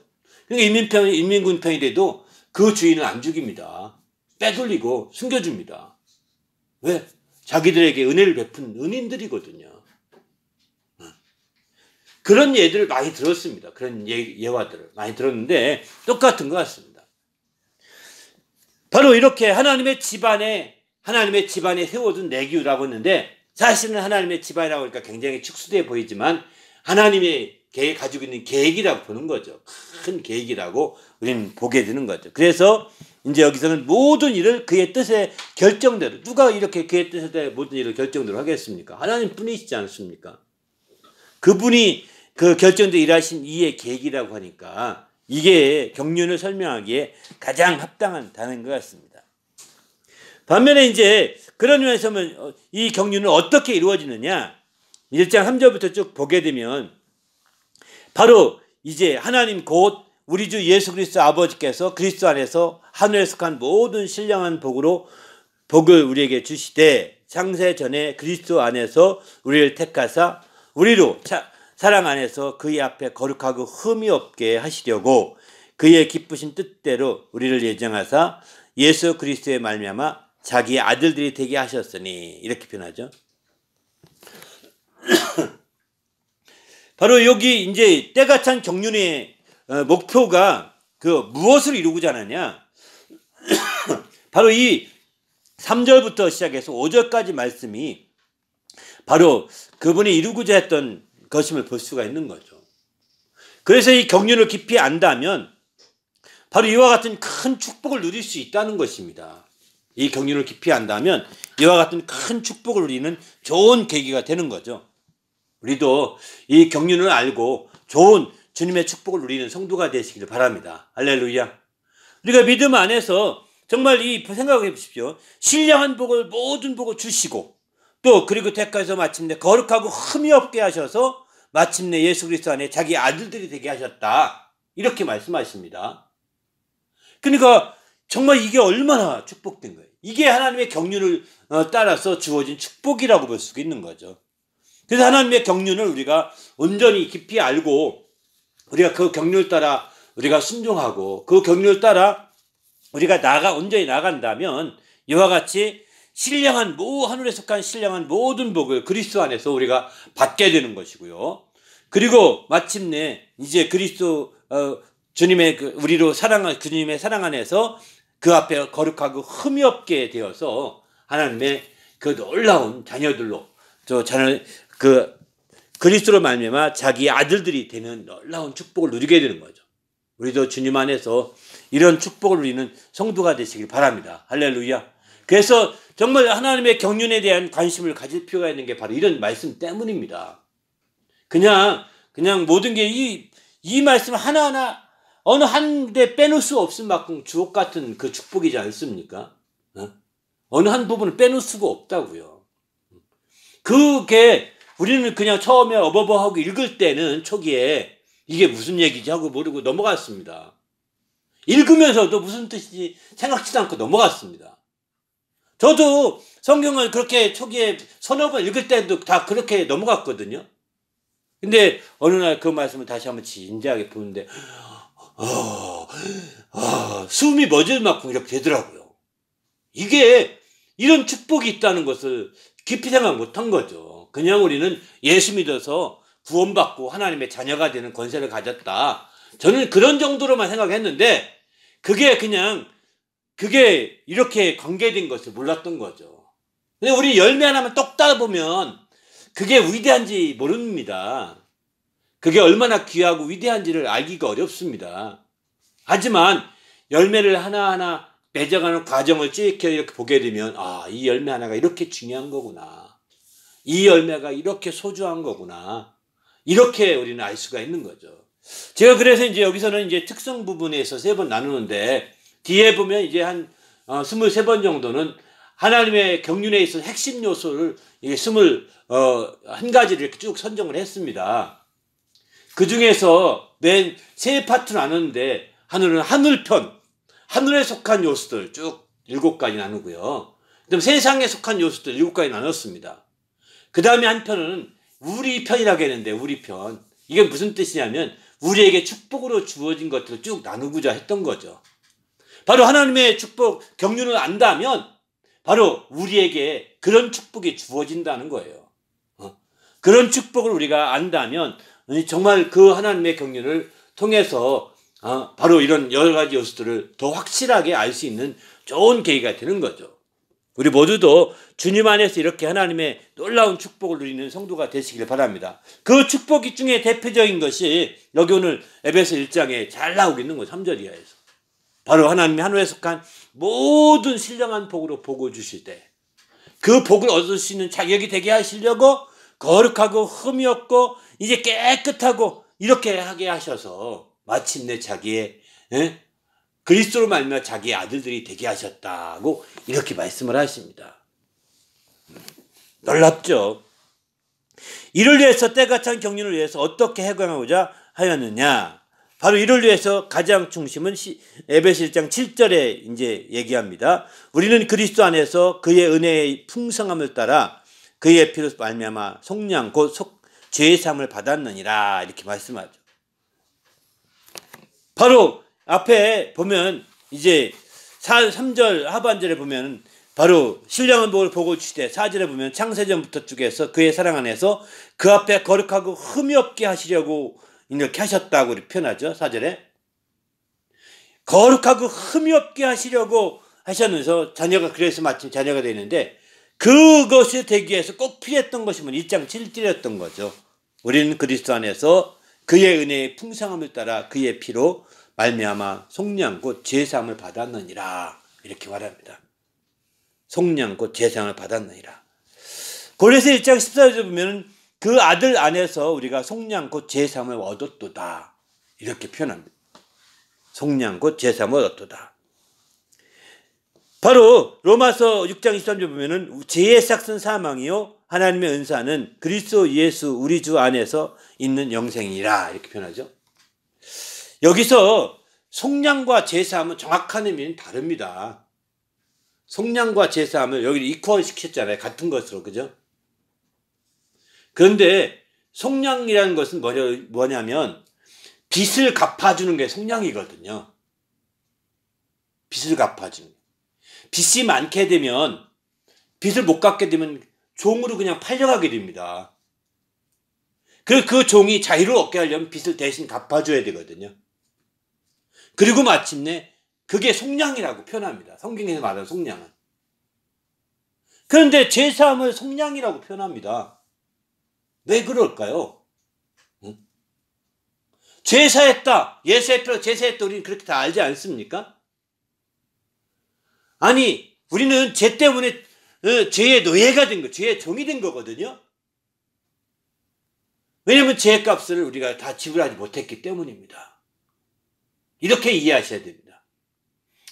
그러니까 인민군 편이 돼도 그 주인은 안 죽입니다. 빼돌리고 숨겨줍니다. 왜? 자기들에게 은혜를 베푼 은인들이거든요. 그런 예들을 많이 들었습니다. 그런 예화들을 많이 들었는데 똑같은 것 같습니다. 바로 이렇게 하나님의 집안에 세워둔 내규라고 했는데 사실은 하나님의 집안이라고 하니까 굉장히 축소돼 보이지만 하나님의 가지고 있는 계획이라고 보는 거죠. 큰 계획이라고 우리는 보게 되는 거죠. 그래서 이제 여기서는 모든 일을 그의 뜻의 결정대로 누가 이렇게 그의 뜻에 모든 일을 결정대로 하겠습니까? 하나님 뿐이시지 않습니까? 그분이 그 결정대로 일하신 이의 계획이라고 하니까 이게 경륜을 설명하기에 가장 합당한 단어인 것 같습니다. 반면에 이제 그런 면에서 이 경륜은 어떻게 이루어지느냐 1장 3절부터 쭉 보게 되면 바로 이제 하나님 곧 우리 주 예수 그리스도 아버지께서 그리스도 안에서 하늘에 속한 모든 신령한 복을 우리에게 주시되 창세 전에 그리스도 안에서 우리를 택하사 우리로 사랑 안에서 그의 앞에 거룩하고 흠이 없게 하시려고 그의 기쁘신 뜻대로 우리를 예정하사 예수 그리스도의 말미암아 자기의 아들들이 되게 하셨으니 이렇게 표현하죠. 바로 여기 이제 때가 찬 경륜의 목표가 무엇을 이루고자 하느냐? 바로 이 3절부터 시작해서 5절까지 말씀이 바로 그분이 이루고자 했던 것임을 볼 수가 있는 거죠. 그래서 이 경륜을 깊이 안다면 바로 이와 같은 큰 축복을 누릴 수 있다는 것입니다. 이 경륜을 깊이 안다면 이와 같은 큰 축복을 누리는 좋은 계기가 되는 거죠. 우리도 이 경륜을 알고 좋은 주님의 축복을 누리는 성도가 되시기를 바랍니다. 할렐루야. 우리가 믿음 안에서 정말 이 생각해 보십시오. 신령한 복을 모든 복을 주시고 또 그리고 대가에서 마침내 거룩하고 흠이 없게 하셔서 마침내 예수 그리스도 안에 자기 아들들이 되게 하셨다. 이렇게 말씀하십니다. 그러니까 정말 이게 얼마나 축복된 거예요. 이게 하나님의 경륜을 따라서 주어진 축복이라고 볼 수 있는 거죠. 그래서 하나님의 경륜을 우리가 온전히 깊이 알고 우리가 그 경륜을 따라 우리가 순종하고 그 경륜을 따라 우리가 온전히 나간다면 이와 같이 신령한 하늘에 속한 신령한 모든 복을 그리스도 안에서 우리가 받게 되는 것이고요. 그리고 마침내 이제 그리스도 주님의 우리로 주님의 사랑 안에서 그 앞에 거룩하고 흠이 없게 되어서 하나님의 그 놀라운 자녀들로 그리스도로 말미암아 자기 아들들이 되는 놀라운 축복을 누리게 되는 거죠. 우리도 주님 안에서 이런 축복을 누리는 성도가 되시길 바랍니다. 할렐루야. 그래서 정말 하나님의 경륜에 대한 관심을 가질 필요가 있는 게 바로 이런 말씀 때문입니다. 그냥 모든 게 이 말씀 하나하나 어느 한데 빼놓을 수 없을 만큼 주옥 같은 그 축복이지 않습니까? 어느 한 부분을 빼놓을 수가 없다고요. 그게 우리는 그냥 처음에 어버버하고 읽을 때는 초기에 이게 무슨 얘기지 하고 모르고 넘어갔습니다. 읽으면서도 무슨 뜻인지 생각지도 않고 넘어갔습니다. 저도 성경을 그렇게 초기에 서너 번 읽을 때도 다 그렇게 넘어갔거든요. 근데 어느 날 그 말씀을 다시 한번 진지하게 보는데 숨이 멎을 만큼 이렇게 되더라고요. 이게 이런 축복이 있다는 것을 깊이 생각 못한 거죠. 그냥 우리는 예수 믿어서 구원받고 하나님의 자녀가 되는 권세를 가졌다. 저는 그런 정도로만 생각했는데 그게 이렇게 관계된 것을 몰랐던 거죠. 근데 우리 열매 하나만 똑 따보면 그게 위대한지 모릅니다. 그게 얼마나 귀하고 위대한지를 알기가 어렵습니다. 하지만 열매를 하나하나 맺어가는 과정을 쭉 이렇게 보게 되면 이 열매 하나가 이렇게 중요한 거구나. 이 열매가 이렇게 소중한 거구나. 이렇게 우리는 알 수가 있는 거죠. 제가 그래서 이제 여기서는 이제 특성 부분에서 3번 나누는데 뒤에 보면 이제 한 23번 정도는 하나님의 경륜에 있어서 핵심 요소를 21가지를 이렇게 쭉 선정을 했습니다. 그 중에서 맨 3파트로 나누는데 하늘은 하늘편, 하늘에 속한 요소들 쭉 7가지 나누고요. 그다음 세상에 속한 요소들 7가지 나눴습니다. 그 다음에 한 편은 우리 편이라고 했는데 우리 편. 이게 무슨 뜻이냐면 우리에게 축복으로 주어진 것들을 쭉 나누고자 했던 거죠. 바로 하나님의 축복, 경륜을 안다면 바로 우리에게 그런 축복이 주어진다는 거예요. 그런 축복을 우리가 안다면 정말 그 하나님의 경륜을 통해서 바로 이런 여러 가지 요소들을 더 확실하게 알 수 있는 좋은 계기가 되는 거죠. 우리 모두도 주님 안에서 이렇게 하나님의 놀라운 축복을 누리는 성도가 되시길 바랍니다. 그 축복 중에 대표적인 것이 여기 오늘 에베소 1장에 잘 나오고 있는 거예요. 3절 이하에서. 바로 하나님이 하늘에 속한 모든 신령한 복으로 복을 주실 때 그 복을 얻을 수 있는 자격이 되게 하시려고 거룩하고 흠이 없고 이제 깨끗하고 이렇게 하게 하셔서 마침내 자기의 그리스도로 말미암아 자기의 아들들이 되게 하셨다고 이렇게 말씀을 하십니다. 놀랍죠? 이를 위해서 때가 찬 경륜을 위해서 어떻게 해강하고자 하였느냐? 바로 이를 위해서 가장 중심은 에베소 1장 7절에 이제 얘기합니다. 우리는 그리스도 안에서 그의 은혜의 풍성함을 따라 그의 피로 말미암아 속량 곧 죄의 사함을 받았느니라 이렇게 말씀하죠. 바로 앞에 보면 이제 3절 하반절에 보면 바로 신령한 복을 보고 주시되 4절에 보면 창세전부터 쭉해서 그의 사랑 안에서 그 앞에 거룩하고 흠이 없게 하시려고 이렇게 하셨다고 표현하죠. 4절에 거룩하고 흠이 없게 하시려고 하셨면서 자녀가 그래서 마침 자녀가 되는데 그것이 되기 위해서 꼭 필요했던 것이 1장 7절이었던 거죠. 우리는 그리스도 안에서 그의 은혜의 풍성함을 따라 그의 피로 말미암아 속량 곧 제사함을 받았느니라. 이렇게 말합니다. 속량 곧 제사함을 받았느니라. 고린도서 1장 14절에 보면 그 아들 안에서 우리가 속량 곧 제사함을 얻었도다. 이렇게 표현합니다. 속량 곧 제사함을 얻었도다. 바로 로마서 6장 23절 보면은 죄의 삭은 사망이요 하나님의 은사는 그리스도 예수 우리 주 안에서 있는 영생이라. 이렇게 표현하죠. 여기서 속량과 제사함은 정확한 의미는 다릅니다. 속량과 제사함을 여기 이퀄 시켰잖아요. 같은 것으로. 그죠? 그런데 속량이라는 것은 뭐냐면 빚을 갚아주는 게 속량이거든요. 빚을 갚아주는. 빚이 많게 되면 빚을 못 갚게 되면 종으로 그냥 팔려가게 됩니다. 그 종이 자유를 얻게 하려면 빚을 대신 갚아줘야 되거든요. 그리고 마침내 그게 속량이라고 표현합니다. 성경에서 말하는 속량은. 그런데 제사함을 속량이라고 표현합니다. 왜 그럴까요? 응? 제사했다. 예수의 피로 제사했다. 우리는 그렇게 다 알지 않습니까? 아니, 우리는 죄 때문에 죄의 노예가 된 거, 죄의 종이 된 거거든요. 왜냐하면 죄의 값을 우리가 다 지불하지 못했기 때문입니다. 이렇게 이해하셔야 됩니다.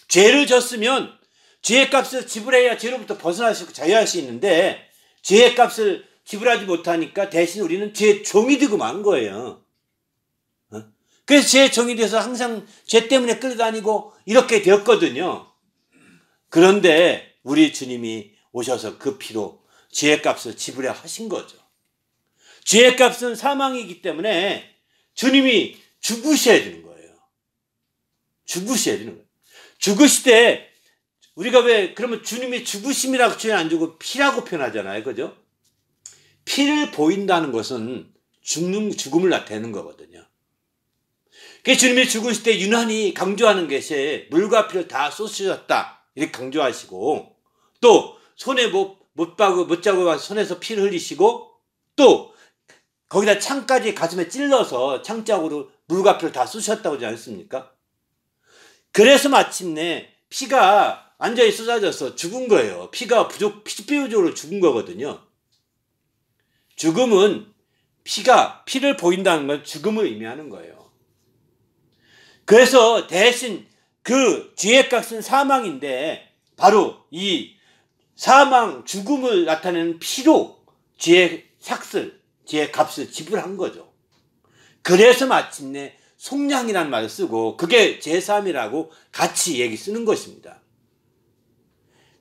죄를 졌으면 죄의 값을 지불해야 죄로부터 벗어날 수 있고 자유할 수 있는데 죄의 값을 지불하지 못하니까 대신 우리는 죄의 종이 되고 만 거예요. 그래서 죄의 종이 돼서 항상 죄 때문에 끌려다니고 이렇게 되었거든요. 그런데 우리 주님이 오셔서 그 피로 죄의 값을 지불해 하신 거죠. 죄의 값은 사망이기 때문에 주님이 죽으셔야 되는 거예요. 죽으셔야 되는 거예요. 죽으시되 우리가 왜 그러면 주님이 죽으심이라고 표현 안 주고 피라고 표현하잖아요. 그죠? 피를 보인다는 것은 죽음을 나타내는 거거든요. 그래서 주님이 죽으실 때 유난히 강조하는 것이 물과 피를 다 쏟으셨다. 이렇게 강조하시고 또 손에 못 자고 손에서 피를 흘리시고 또 거기다 창까지 가슴에 찔러서 창자국으로 물과 피를 다 쏟으셨다고 하지 않습니까? 그래서 마침내 피가 완전히 쏟아져서 죽은 거예요. 피가 피부적으로 죽은 거거든요. 죽음은 피를 보인다는 건 죽음을 의미하는 거예요. 그래서 대신 그 죄의 값은 사망인데 바로 이 사망, 죽음을 나타내는 피로 죄의 삭슬, 죄의 값을 지불한 거죠. 그래서 마침내 속량이라는 말을 쓰고 그게 제사함이라고 같이 쓰는 것입니다.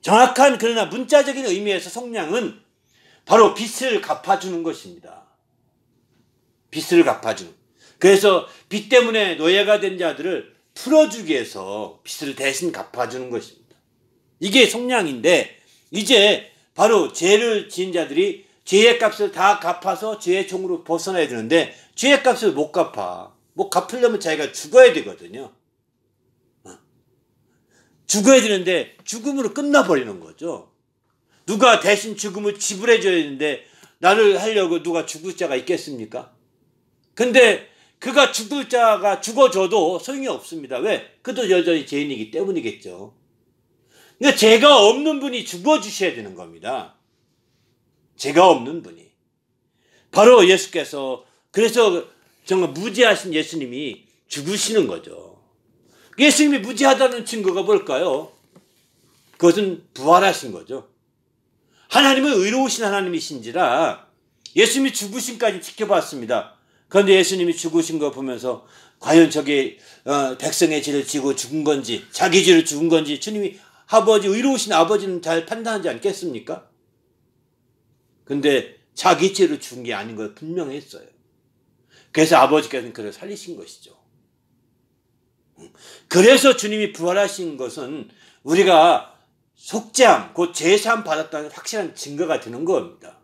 정확한 그러나 문자적인 의미에서 속량은 바로 빚을 갚아주는 것입니다. 빚을 갚아주는. 그래서 빚 때문에 노예가 된 자들을 풀어주기 위해서 빚을 대신 갚아주는 것입니다. 이게 속량인데 이제 바로 죄를 지은 자들이 죄의 값을 다 갚아서 죄의 종으로 벗어나야 되는데 죄의 값을 못 갚아. 갚으려면 자기가 죽어야 되거든요. 죽어야 되는데 죽음으로 끝나버리는 거죠. 누가 대신 죽음을 지불해줘야 되는데 나를 하려고 누가 죽을 자가 있겠습니까? 근데 그가 죽을 자가 죽어줘도 소용이 없습니다. 왜? 그도 여전히 죄인이기 때문이겠죠. 그러니까 죄가 없는 분이 죽어주셔야 되는 겁니다. 죄가 없는 분이. 바로 예수께서 그래서 정말 무지하신 예수님이 죽으시는 거죠. 예수님이 무지하다는 증거가 뭘까요? 그것은 부활하신 거죠. 하나님은 의로우신 하나님이신지라 예수님이 죽으심까지 지켜봤습니다. 그런데 예수님이 죽으신 거 보면서 과연 저게 백성의 죄를 지고 죽은 건지 자기 죄를 죽은 건지 주님이 의로우신 아버지는 잘 판단하지 않겠습니까? 근데 자기 죄로 죽은 게 아닌 걸 분명했어요. 그래서 아버지께서는 그를 살리신 것이죠. 그래서 주님이 부활하신 것은 우리가 속죄함, 곧 제사함 받았다는 확실한 증거가 되는 겁니다.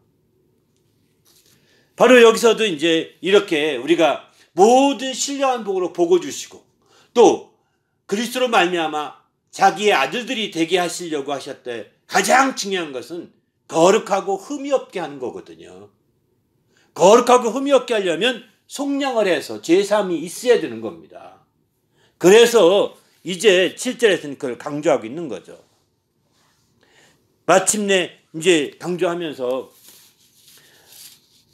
바로 여기서도 이제 이렇게 우리가 모든 신령한 복으로 복을 주시고 또 그리스도로 말미암아 자기의 아들들이 되게 하시려고 하셨대. 가장 중요한 것은 거룩하고 흠이 없게 하는 거거든요. 거룩하고 흠이 없게 하려면 속량을 해서 제사함이 있어야 되는 겁니다. 그래서 이제 7절에서는 그걸 강조하고 있는 거죠. 마침내 이제 강조하면서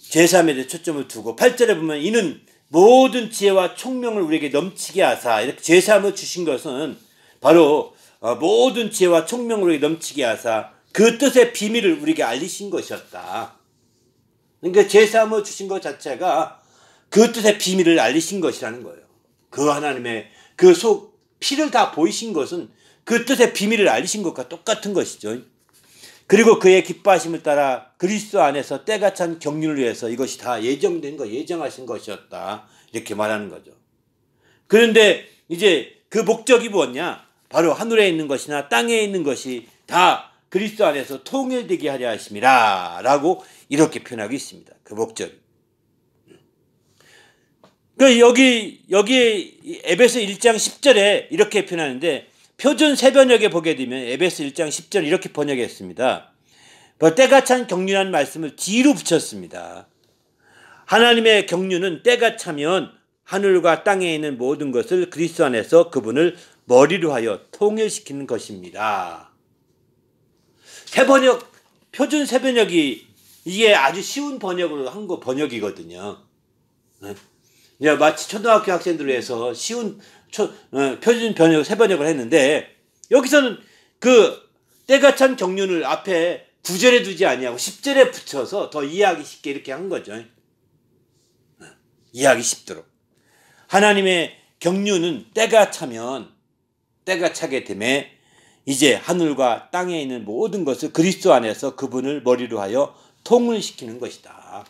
제사함에 대해 초점을 두고 8절에 보면 이는 모든 지혜와 총명을 우리에게 넘치게 하사, 이렇게 제사함을 주신 것은 바로 모든 지혜와 총명을 우리에게 넘치게 하사 그 뜻의 비밀을 우리에게 알리신 것이었다. 그러니까 제사함을 주신 것 자체가 그 뜻의 비밀을 알리신 것이라는 거예요. 그 하나님의 그 피를 다 보이신 것은 그 뜻의 비밀을 알리신 것과 똑같은 것이죠. 그리고 그의 기뻐하심을 따라 그리스도 안에서 때가 찬 경륜을 위해서 이것이 다 예정하신 것이었다. 이렇게 말하는 거죠. 그런데 이제 그 목적이 뭐냐? 바로 하늘에 있는 것이나 땅에 있는 것이 다 그리스도 안에서 통일되게 하려 하심이라 라고 이렇게 표현하고 있습니다. 그 목적이. 여기 에베소 1장 10절에 이렇게 표현하는데 표준 새번역에 보게 되면 에베소 1장 10절 이렇게 번역했습니다. 때가 찬 경륜이라는 말씀을 뒤로 붙였습니다. 하나님의 경륜은 때가 차면 하늘과 땅에 있는 모든 것을 그리스도 안에서 그분을 머리로 하여 통일시키는 것입니다. 새번역, 표준 새번역이 이게 아주 쉬운 번역으로 한 거 번역이거든요. 마치 초등학교 학생들을 위해서 쉬운 표준 번역, 새번역을 했는데 여기서는 그 때가 찬 경륜을 앞에 9절에 두지 아니하고 10절에 붙여서 더 이해하기 쉽게 이렇게 한 거죠. 이해하기 쉽도록. 하나님의 경륜은 때가 차게 되매 이제 하늘과 땅에 있는 모든 것을 그리스도 안에서 그분을 머리로 하여 통일시키는 것이다.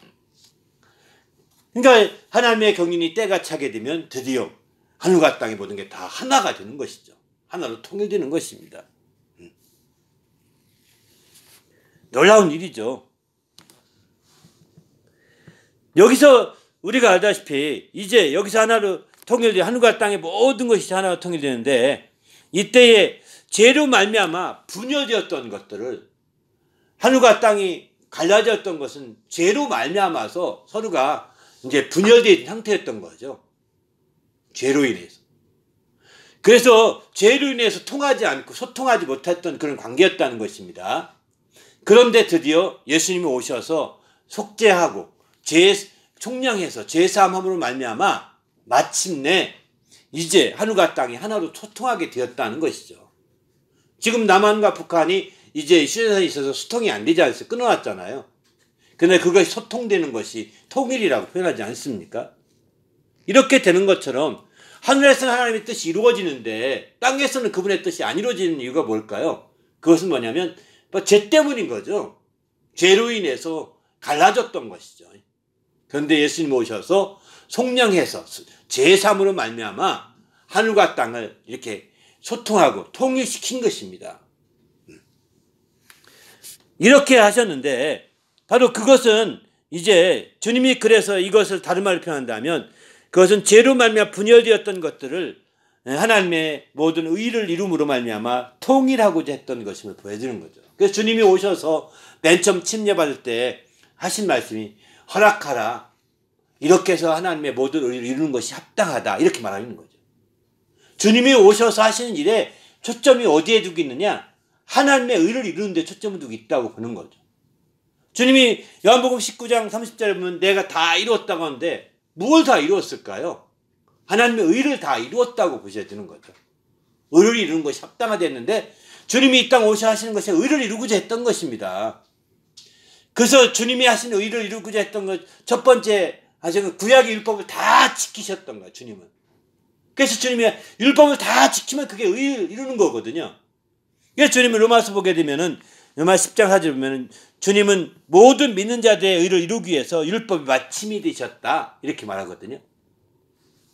그러니까 하나님의 경륜이 때가 차게 되면 드디어 하늘과 땅의 모든 게 다 하나가 되는 것이죠. 하나로 통일되는 것입니다. 놀라운 일이죠. 여기서 우리가 알다시피 이제 여기서 하나로 통일돼 하늘과 땅의 모든 것이 하나로 통일되는데 이때에 죄로 말미암아 분열되었던 것들을 하늘과 땅이 갈라졌던 것은 죄로 말미암아서 서로가 이제 분열된 상태였던 거죠. 죄로 인해서. 그래서 죄로 인해서 통하지 않고 소통하지 못했던 그런 관계였다는 것입니다. 그런데 드디어 예수님이 오셔서 속죄하고 총량해서 제사함으로 말미암아 마침내 이제 하늘과 땅이 하나로 소통하게 되었다는 것이죠. 지금 남한과 북한이 이제 휴전선에 있어서 소통이 안 되지 않습니까? 끊어놨잖아요. 근데 그것이 소통되는 것이 통일이라고 표현하지 않습니까? 이렇게 되는 것처럼 하늘에서는 하나님의 뜻이 이루어지는데 땅에서는 그분의 뜻이 안 이루어지는 이유가 뭘까요? 그것은 뭐냐면 죄 때문인 거죠. 죄로 인해서 갈라졌던 것이죠. 그런데 예수님 오셔서 속량해서 제사함으로 말미암아 하늘과 땅을 이렇게 소통하고 통일시킨 것입니다. 이렇게 하셨는데 바로 그것은 이제 주님이 그래서 이것을 다른 말로 표현한다면 그것은 죄로 말미암아 분열되었던 것들을 하나님의 모든 의를 이룸으로 말미암아 통일하고자 했던 것임을 보여주는 거죠. 그래서 주님이 오셔서 맨 처음 침례받을 때 하신 말씀이 허락하라. 이렇게 해서 하나님의 모든 의를 이루는 것이 합당하다. 이렇게 말하는 거죠. 주님이 오셔서 하시는 일에 초점이 어디에 두고 있느냐? 하나님의 의를 이루는 데 초점을 두고 있다고 보는 거죠. 주님이 요한복음 19장 30절에 보면 내가 다 이루었다고 하는데 뭘 다 이루었을까요? 하나님의 의를 다 이루었다고 보셔야 되는 거죠. 의를 이루는 것이 합당하다 했는데 주님이 이 땅 오셔 하시는 것이 의를 이루고자 했던 것입니다. 그래서 주님이 하신 의를 이루고자 했던 것 첫 번째 하시는 구약의 율법을 다 지키셨던 거예요. 주님은. 그래서 주님이 율법을 다 지키면 그게 의를 이루는 거거든요. 그래서 주님은 로마서 보게 되면은 로마 10장 4절 보면은 주님은 모든 믿는 자들의 의를 이루기 위해서 율법이 마침이 되셨다. 이렇게 말하거든요.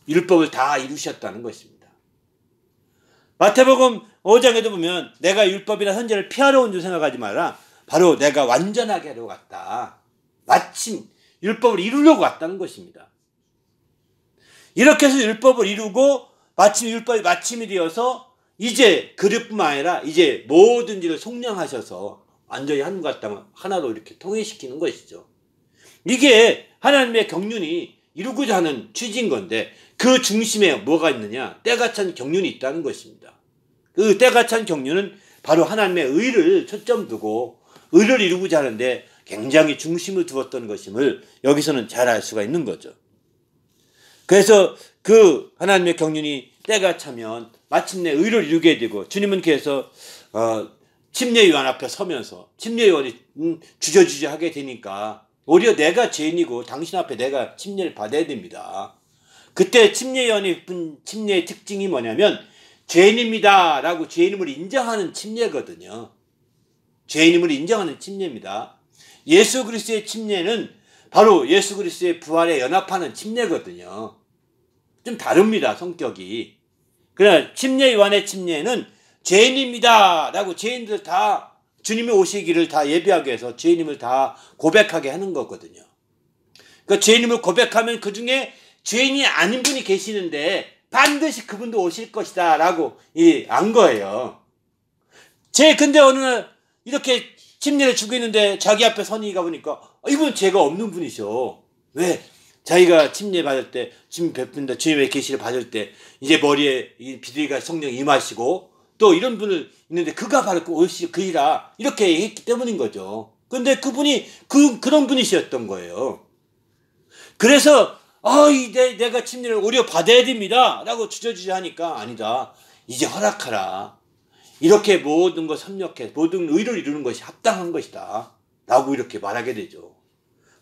율법을 다 이루셨다는 것입니다. 마태복음 5장에도 보면 내가 율법이나 선지자를 피하러 온 줄 생각하지 마라. 바로 내가 완전하게 하려고 왔다. 마침 율법을 이루려고 왔다는 것입니다. 이렇게 해서 율법을 이루고 마침 율법이 마침이 되어서 이제 그릇뿐만 아니라 이제 모든 일을 속량하셔서 완전히 하늘과 땅을 하나로 이렇게 통일시키는 것이죠. 이게 하나님의 경륜이 이루고자 하는 취지인 건데, 그 중심에 뭐가 있느냐? 때가 찬 경륜이 있다는 것입니다. 그 때가 찬 경륜은 바로 하나님의 의를 초점 두고 의를 이루고자 하는데 굉장히 중심을 두었던 것임을 여기서는 잘 알 수가 있는 거죠. 그래서 그 하나님의 경륜이 때가 차면 마침내 의를 이루게 되고, 주님은 그래서 침례요한 앞에 서면서 침례요한이 주저주저 하게 되니까 오히려 내가 죄인이고 당신 앞에 내가 침례를 받아야 됩니다. 그때 침례요한이 푼 침례의 특징이 뭐냐면 죄인입니다 라고 죄인임을 인정하는 침례거든요. 죄인임을 인정하는 침례입니다. 예수 그리스도의 침례는 바로 예수 그리스도의 부활에 연합하는 침례거든요. 좀 다릅니다, 성격이. 그러나 침례 요한의 침례는 죄인입니다 라고 죄인들 다 주님이 오시기를 다 예비하기 위해서 죄인임을 다 고백하게 하는 거거든요. 그러니까 죄인임을 고백하면 그 중에 죄인이 아닌 분이 계시는데 반드시 그분도 오실 것이다 라고 안 거예요. 근데 어느 날 이렇게 침례를 주고 있는데 자기 앞에 선이가 보니까 이분 죄가 없는 분이셔. 왜? 자기가 침례 받을 때, 침 베푼다, 주님의 계시를 받을 때 이제 머리에 비둘기가 성령 임하시고 또 이런 분을 있는데 그가 바로 그이라 이렇게 했기 때문인 거죠. 근데 그분이 그런 분이셨던 거예요. 그래서 내가 침례를 오히려 받아야 됩니다 라고 주저주저 하니까, 아니다, 이제 허락하라, 이렇게 모든 것 협력해 모든 의를 이루는 것이 합당한 것이다 라고 이렇게 말하게 되죠.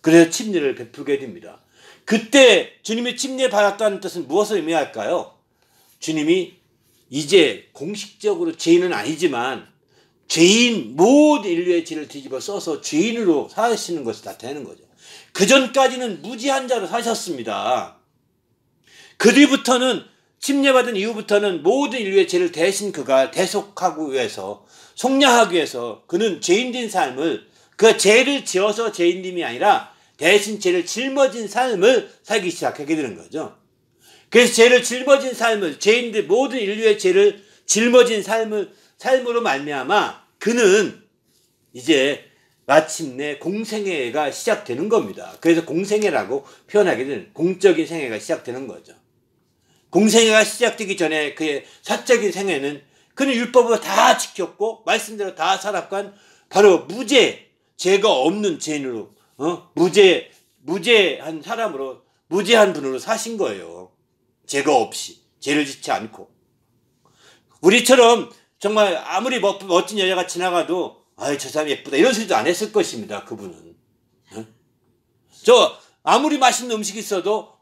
그래서 침례를 베풀게 됩니다. 그때 주님이 침례 받았다는 뜻은 무엇을 의미할까요? 주님이 이제 공식적으로 죄인은 아니지만 죄인, 모든 인류의 죄를 뒤집어 써서 죄인으로 사시는 것을 나타내는 거죠. 그 전까지는 무지한 자로 사셨습니다. 그 뒤부터는, 침례받은 이후부터는 모든 인류의 죄를 대신 그가 대속하기 위해서, 속량하기 위해서 그는 죄인된 삶을, 그 죄를 지어서 죄인됨이 아니라 대신 죄를 짊어진 삶을 살기 시작하게 되는 거죠. 그래서 죄를 짊어진 삶을, 죄인들 모든 인류의 죄를 짊어진 삶으로 말미암아 그는 이제 마침내 공생애가 시작되는 겁니다. 그래서 공생애라고 표현하게 되는, 공적인 생애가 시작되는 거죠. 공생애가 시작되기 전에 그의 사적인 생애는 그는 율법을 다 지켰고 말씀대로 다 살았건 바로 죄가 없는 죄인으로, 무죄한 사람으로, 무죄한 분으로 사신 거예요. 죄가 없이, 죄를 짓지 않고. 우리처럼 정말 아무리 멋진 여자가 지나가도 저 사람 예쁘다 이런 소리도 안 했을 것입니다. 그분은. 아무리 맛있는 음식이 있어도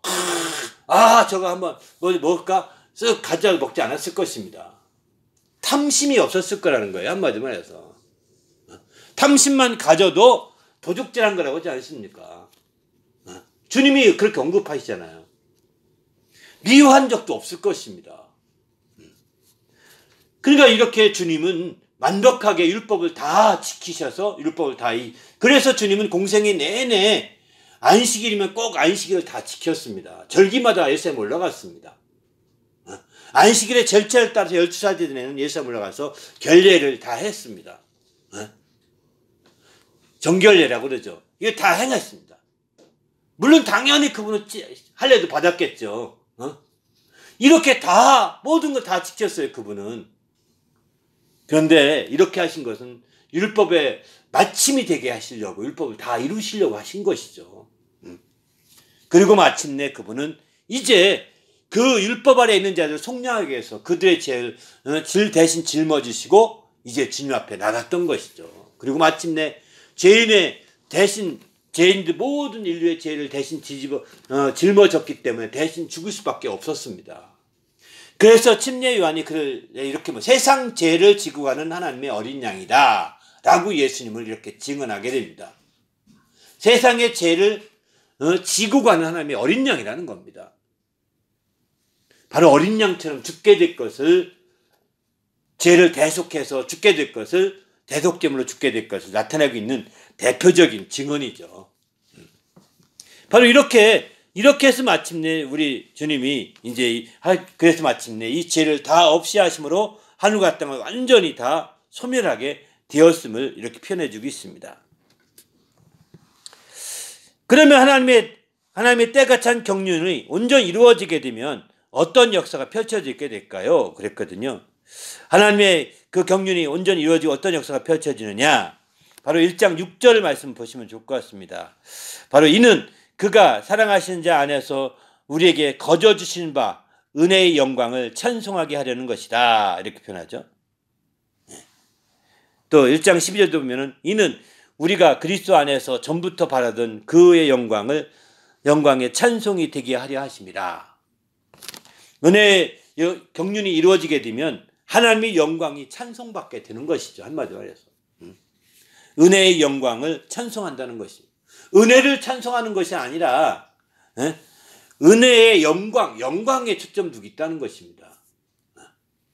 저거 한번 먹을까? 쓱 가져다 먹지 않았을 것입니다. 탐심이 없었을 거라는 거예요. 한마디로 말해서. 탐심만 가져도 도둑질한 거라고 하지 않습니까? 주님이 그렇게 언급하시잖아요. 미워한 적도 없을 것입니다. 그러니까 이렇게 주님은 완벽하게 율법을 다 지키셔서, 그래서 주님은 공생애 내내 안식일이면 꼭 안식일을 다 지켰습니다. 절기마다 예루살렘 올라갔습니다. 안식일의 절차를 따라서 12살 되던 애는 예루살렘 올라가서 결례를 다 했습니다. 정결례라고 그러죠. 이거 다 행했습니다. 물론 당연히 그분은 할례도 받았겠죠. 이렇게 다 모든 걸 다 지켰어요, 그분은. 그런데 이렇게 하신 것은 율법의 마침이 되게 하시려고, 율법을 다 이루시려고 하신 것이죠. 그리고 마침내 그분은 이제 그 율법 아래 있는 자들을 속량하기 위해서 그들의 죄를 대신 짊어지시고 이제 주님 앞에 나갔던 것이죠. 그리고 마침내 죄인들 모든 인류의 죄를 대신 짊어졌기 때문에 대신 죽을 수밖에 없었습니다. 그래서 침례 요한이 그를 이렇게 세상 죄를 지고 가는 하나님의 어린 양이다 라고 예수님을 이렇게 증언하게 됩니다. 세상의 죄를 지고 가는 하나님의 어린 양이라는 겁니다. 바로 어린 양처럼 죽게 될 것을, 죄를 대속해서 죽게 될 것을, 대속제물로 죽게 될 것을 나타내고 있는 대표적인 증언이죠. 바로 이렇게 해서 마침내 우리 주님이 그래서 마침내 이 죄를 다 없이 하심으로 하늘과 땅을 완전히 다 소멸하게 되었음을 이렇게 표현해주고 있습니다. 그러면 하나님의 때가 찬 경륜이 온전히 이루어지게 되면 어떤 역사가 펼쳐지게 될까요? 그랬거든요. 하나님의 그 경륜이 온전히 이루어지고 어떤 역사가 펼쳐지느냐? 바로 1장 6절 말씀 보시면 좋을 것 같습니다. 바로 이는 그가 사랑하시는 자 안에서 우리에게 거저 주신 바 은혜의 영광을 찬송하게 하려는 것이다. 이렇게 표현하죠. 또 1장 12절도 보면은 이는 우리가 그리스도 안에서 전부터 바라던 그의 영광의 찬송이 되게 하려 하심이라. 은혜의 경륜이 이루어지게 되면 하나님의 영광이 찬송받게 되는 것이죠. 한마디로 말해서. 은혜의 영광을 찬송한다는 것입니다. 은혜를 찬송하는 것이 아니라 은혜의 영광에 초점 두고 있다는 것입니다.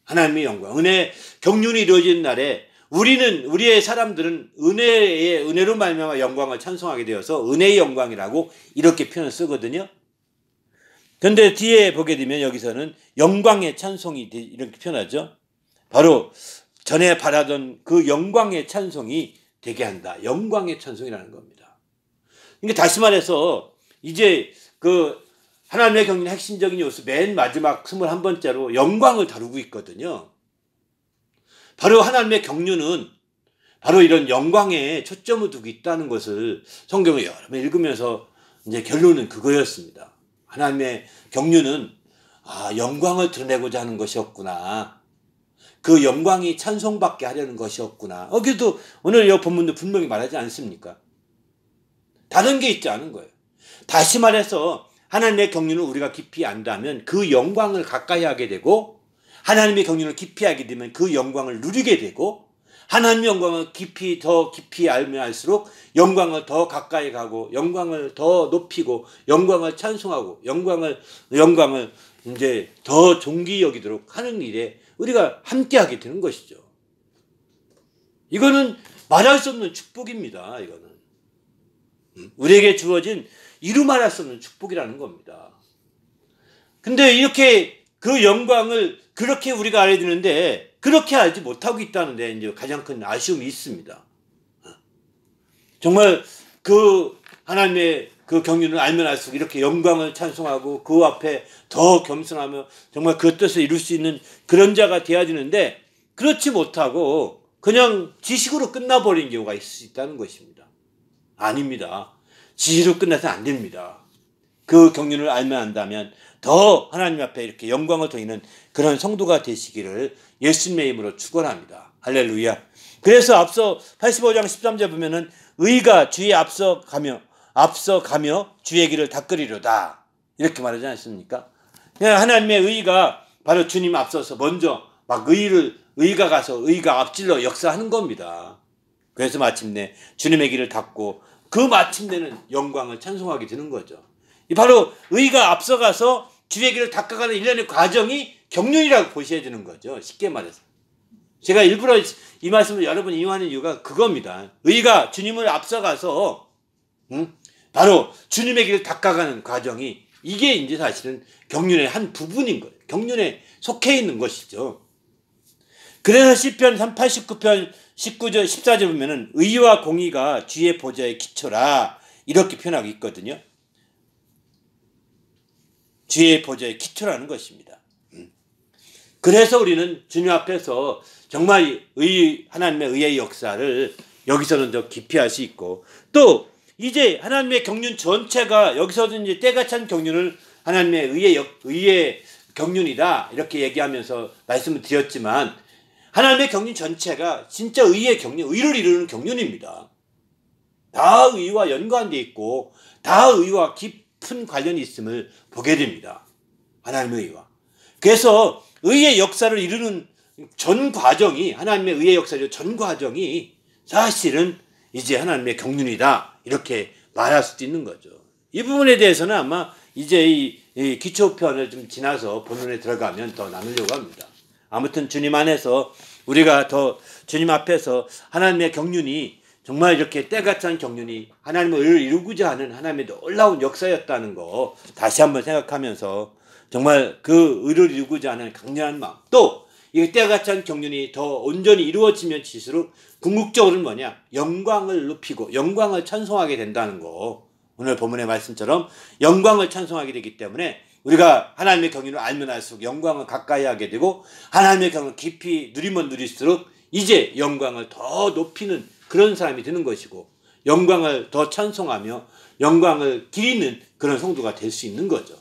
하나님의 영광, 은혜 경륜이 이루어지는 날에 우리의 사람들은 은혜로 말미암아 영광을 찬송하게 되어서 은혜의 영광이라고 이렇게 표현을 쓰거든요. 그런데 뒤에 보게 되면 여기서는 영광의 찬송이 이렇게 표현하죠. 바로 전에 바라던 그 영광의 찬송이 되게 한다. 영광의 찬송이라는 겁니다. 그러니까 다시 말해서 이제 그 하나님의 경륜의 핵심적인 요소 맨 마지막 21번째로 영광을 다루고 있거든요. 바로 하나님의 경륜은 바로 이런 영광에 초점을 두고 있다는 것을 성경을 여러 번 읽으면서 이제 결론은 그거였습니다. 하나님의 경륜은 영광을 드러내고자 하는 것이었구나. 그 영광이 찬송받게 하려는 것이었구나. 그래도 오늘 이 본문도 분명히 말하지 않습니까? 다른 게 있지 않은 거예요. 다시 말해서 하나님의 경륜을 우리가 깊이 안다면 그 영광을 가까이 하게 되고 하나님의 경륜을 깊이 하게 되면 그 영광을 누리게 되고 하나님의 영광을 더 깊이 알면 알수록 영광을 더 가까이 가고 영광을 더 높이고 영광을 찬송하고 영광을 이제 더 존귀 여기도록 하는 일에 우리가 함께 하게 되는 것이죠. 이거는 말할 수 없는 축복입니다. 이거는 우리에게 주어진 이루 말할 수 없는 축복이라는 겁니다. 근데 이렇게 그 영광을 그렇게 우리가 알아야 되는데 그렇게 알지 못하고 있다는 데 이제 가장 큰 아쉬움이 있습니다. 정말 그 하나님의 그 경륜을 알면 알수록 이렇게 영광을 찬송하고 그 앞에 더 겸손하며 정말 그 뜻을 이룰 수 있는 그런 자가 되어야 되는데 그렇지 못하고 그냥 지식으로 끝나버린 경우가 있을 수 있다는 것입니다. 아닙니다. 지식으로 끝나서 안 됩니다. 그 경륜을 알면 안다면 더 하나님 앞에 이렇게 영광을 돌리는 그런 성도가 되시기를 예수님의 이름으로 축원합니다. 할렐루야. 그래서 앞서 85장 13절 보면은 의가 주의 앞서 가며 주의 길을 닦으리로다. 이렇게 말하지 않습니까? 하나님의 의가 바로 주님 앞서서 먼저 막 의가 가서 의가 앞질러 역사하는 겁니다. 그래서 마침내 주님의 길을 닦고 그 마침내는 영광을 찬송하게 되는 거죠. 바로 의가 앞서가서 주의 길을 닦아가는 일련의 과정이 경륜이라고 보셔야 되는 거죠. 쉽게 말해서. 제가 일부러 이 말씀을 여러 번 이용하는 이유가 그겁니다. 의가 주님을 앞서가서 바로 주님의 길을 닦아가는 과정이 이게 이제 사실은 경륜의 한 부분인 거예요. 경륜에 속해 있는 것이죠. 그래서 시편 89편 19절 14절 보면은 의와 공의가 주의 보좌의 기초라 이렇게 표현하고 있거든요. 주의 보좌의 기초라는 것입니다. 그래서 우리는 주님 앞에서 정말 하나님의 의의 역사를 여기서는 더 깊이 할 수 있고 또 이제 하나님의 경륜 전체가 여기서도 이제 때가 찬 경륜을 하나님의 의의 경륜이다 이렇게 얘기하면서 말씀을 드렸지만 하나님의 경륜 전체가 진짜 의의 경륜, 의를 이루는 경륜입니다. 다 의와 연관되어 있고 다 의와 깊은 관련이 있음을 보게 됩니다. 하나님의 의와. 그래서 의의 역사를 이루는 전 과정이 하나님의 의의 역사의 전 과정이 사실은 이제 하나님의 경륜이다 이렇게 말할 수도 있는 거죠. 이 부분에 대해서는 아마 이제 이 기초편을 좀 지나서 본론에 들어가면 더 나누려고 합니다. 아무튼 주님 안에서 우리가 더 주님 앞에서 하나님의 경륜이 정말 이렇게 때가 찬 경륜이 하나님의 의를 이루고자 하는 하나님의 놀라운 역사였다는 거 다시 한번 생각하면서 정말 그 의를 이루고자 하는 강렬한 마음 또 이 때가 찬 경륜이 더 온전히 이루어지면 질수록 궁극적으로는 뭐냐? 영광을 높이고 영광을 찬송하게 된다는 거. 오늘 본문의 말씀처럼 영광을 찬송하게 되기 때문에 우리가 하나님의 경륜을 알면 알수록 영광을 가까이 하게 되고 하나님의 경륜을 깊이 누리면 누릴수록 이제 영광을 더 높이는 그런 사람이 되는 것이고 영광을 더 찬송하며 영광을 기리는 그런 성도가 될 수 있는 거죠.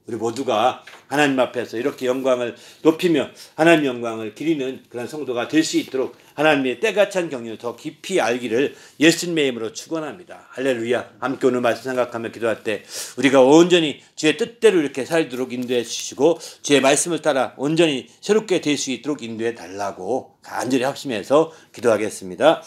우리 모두가 하나님 앞에서 이렇게 영광을 높이며 하나님 영광을 기리는 그런 성도가 될 수 있도록 하나님의 때가 찬 경륜을 더 깊이 알기를 예수님의 이름으로 축원합니다. 할렐루야. 함께 오늘 말씀 생각하며 기도할 때 우리가 온전히 주의 뜻대로 이렇게 살도록 인도해 주시고 주의 말씀을 따라 온전히 새롭게 될 수 있도록 인도해 달라고 간절히 합심해서 기도하겠습니다.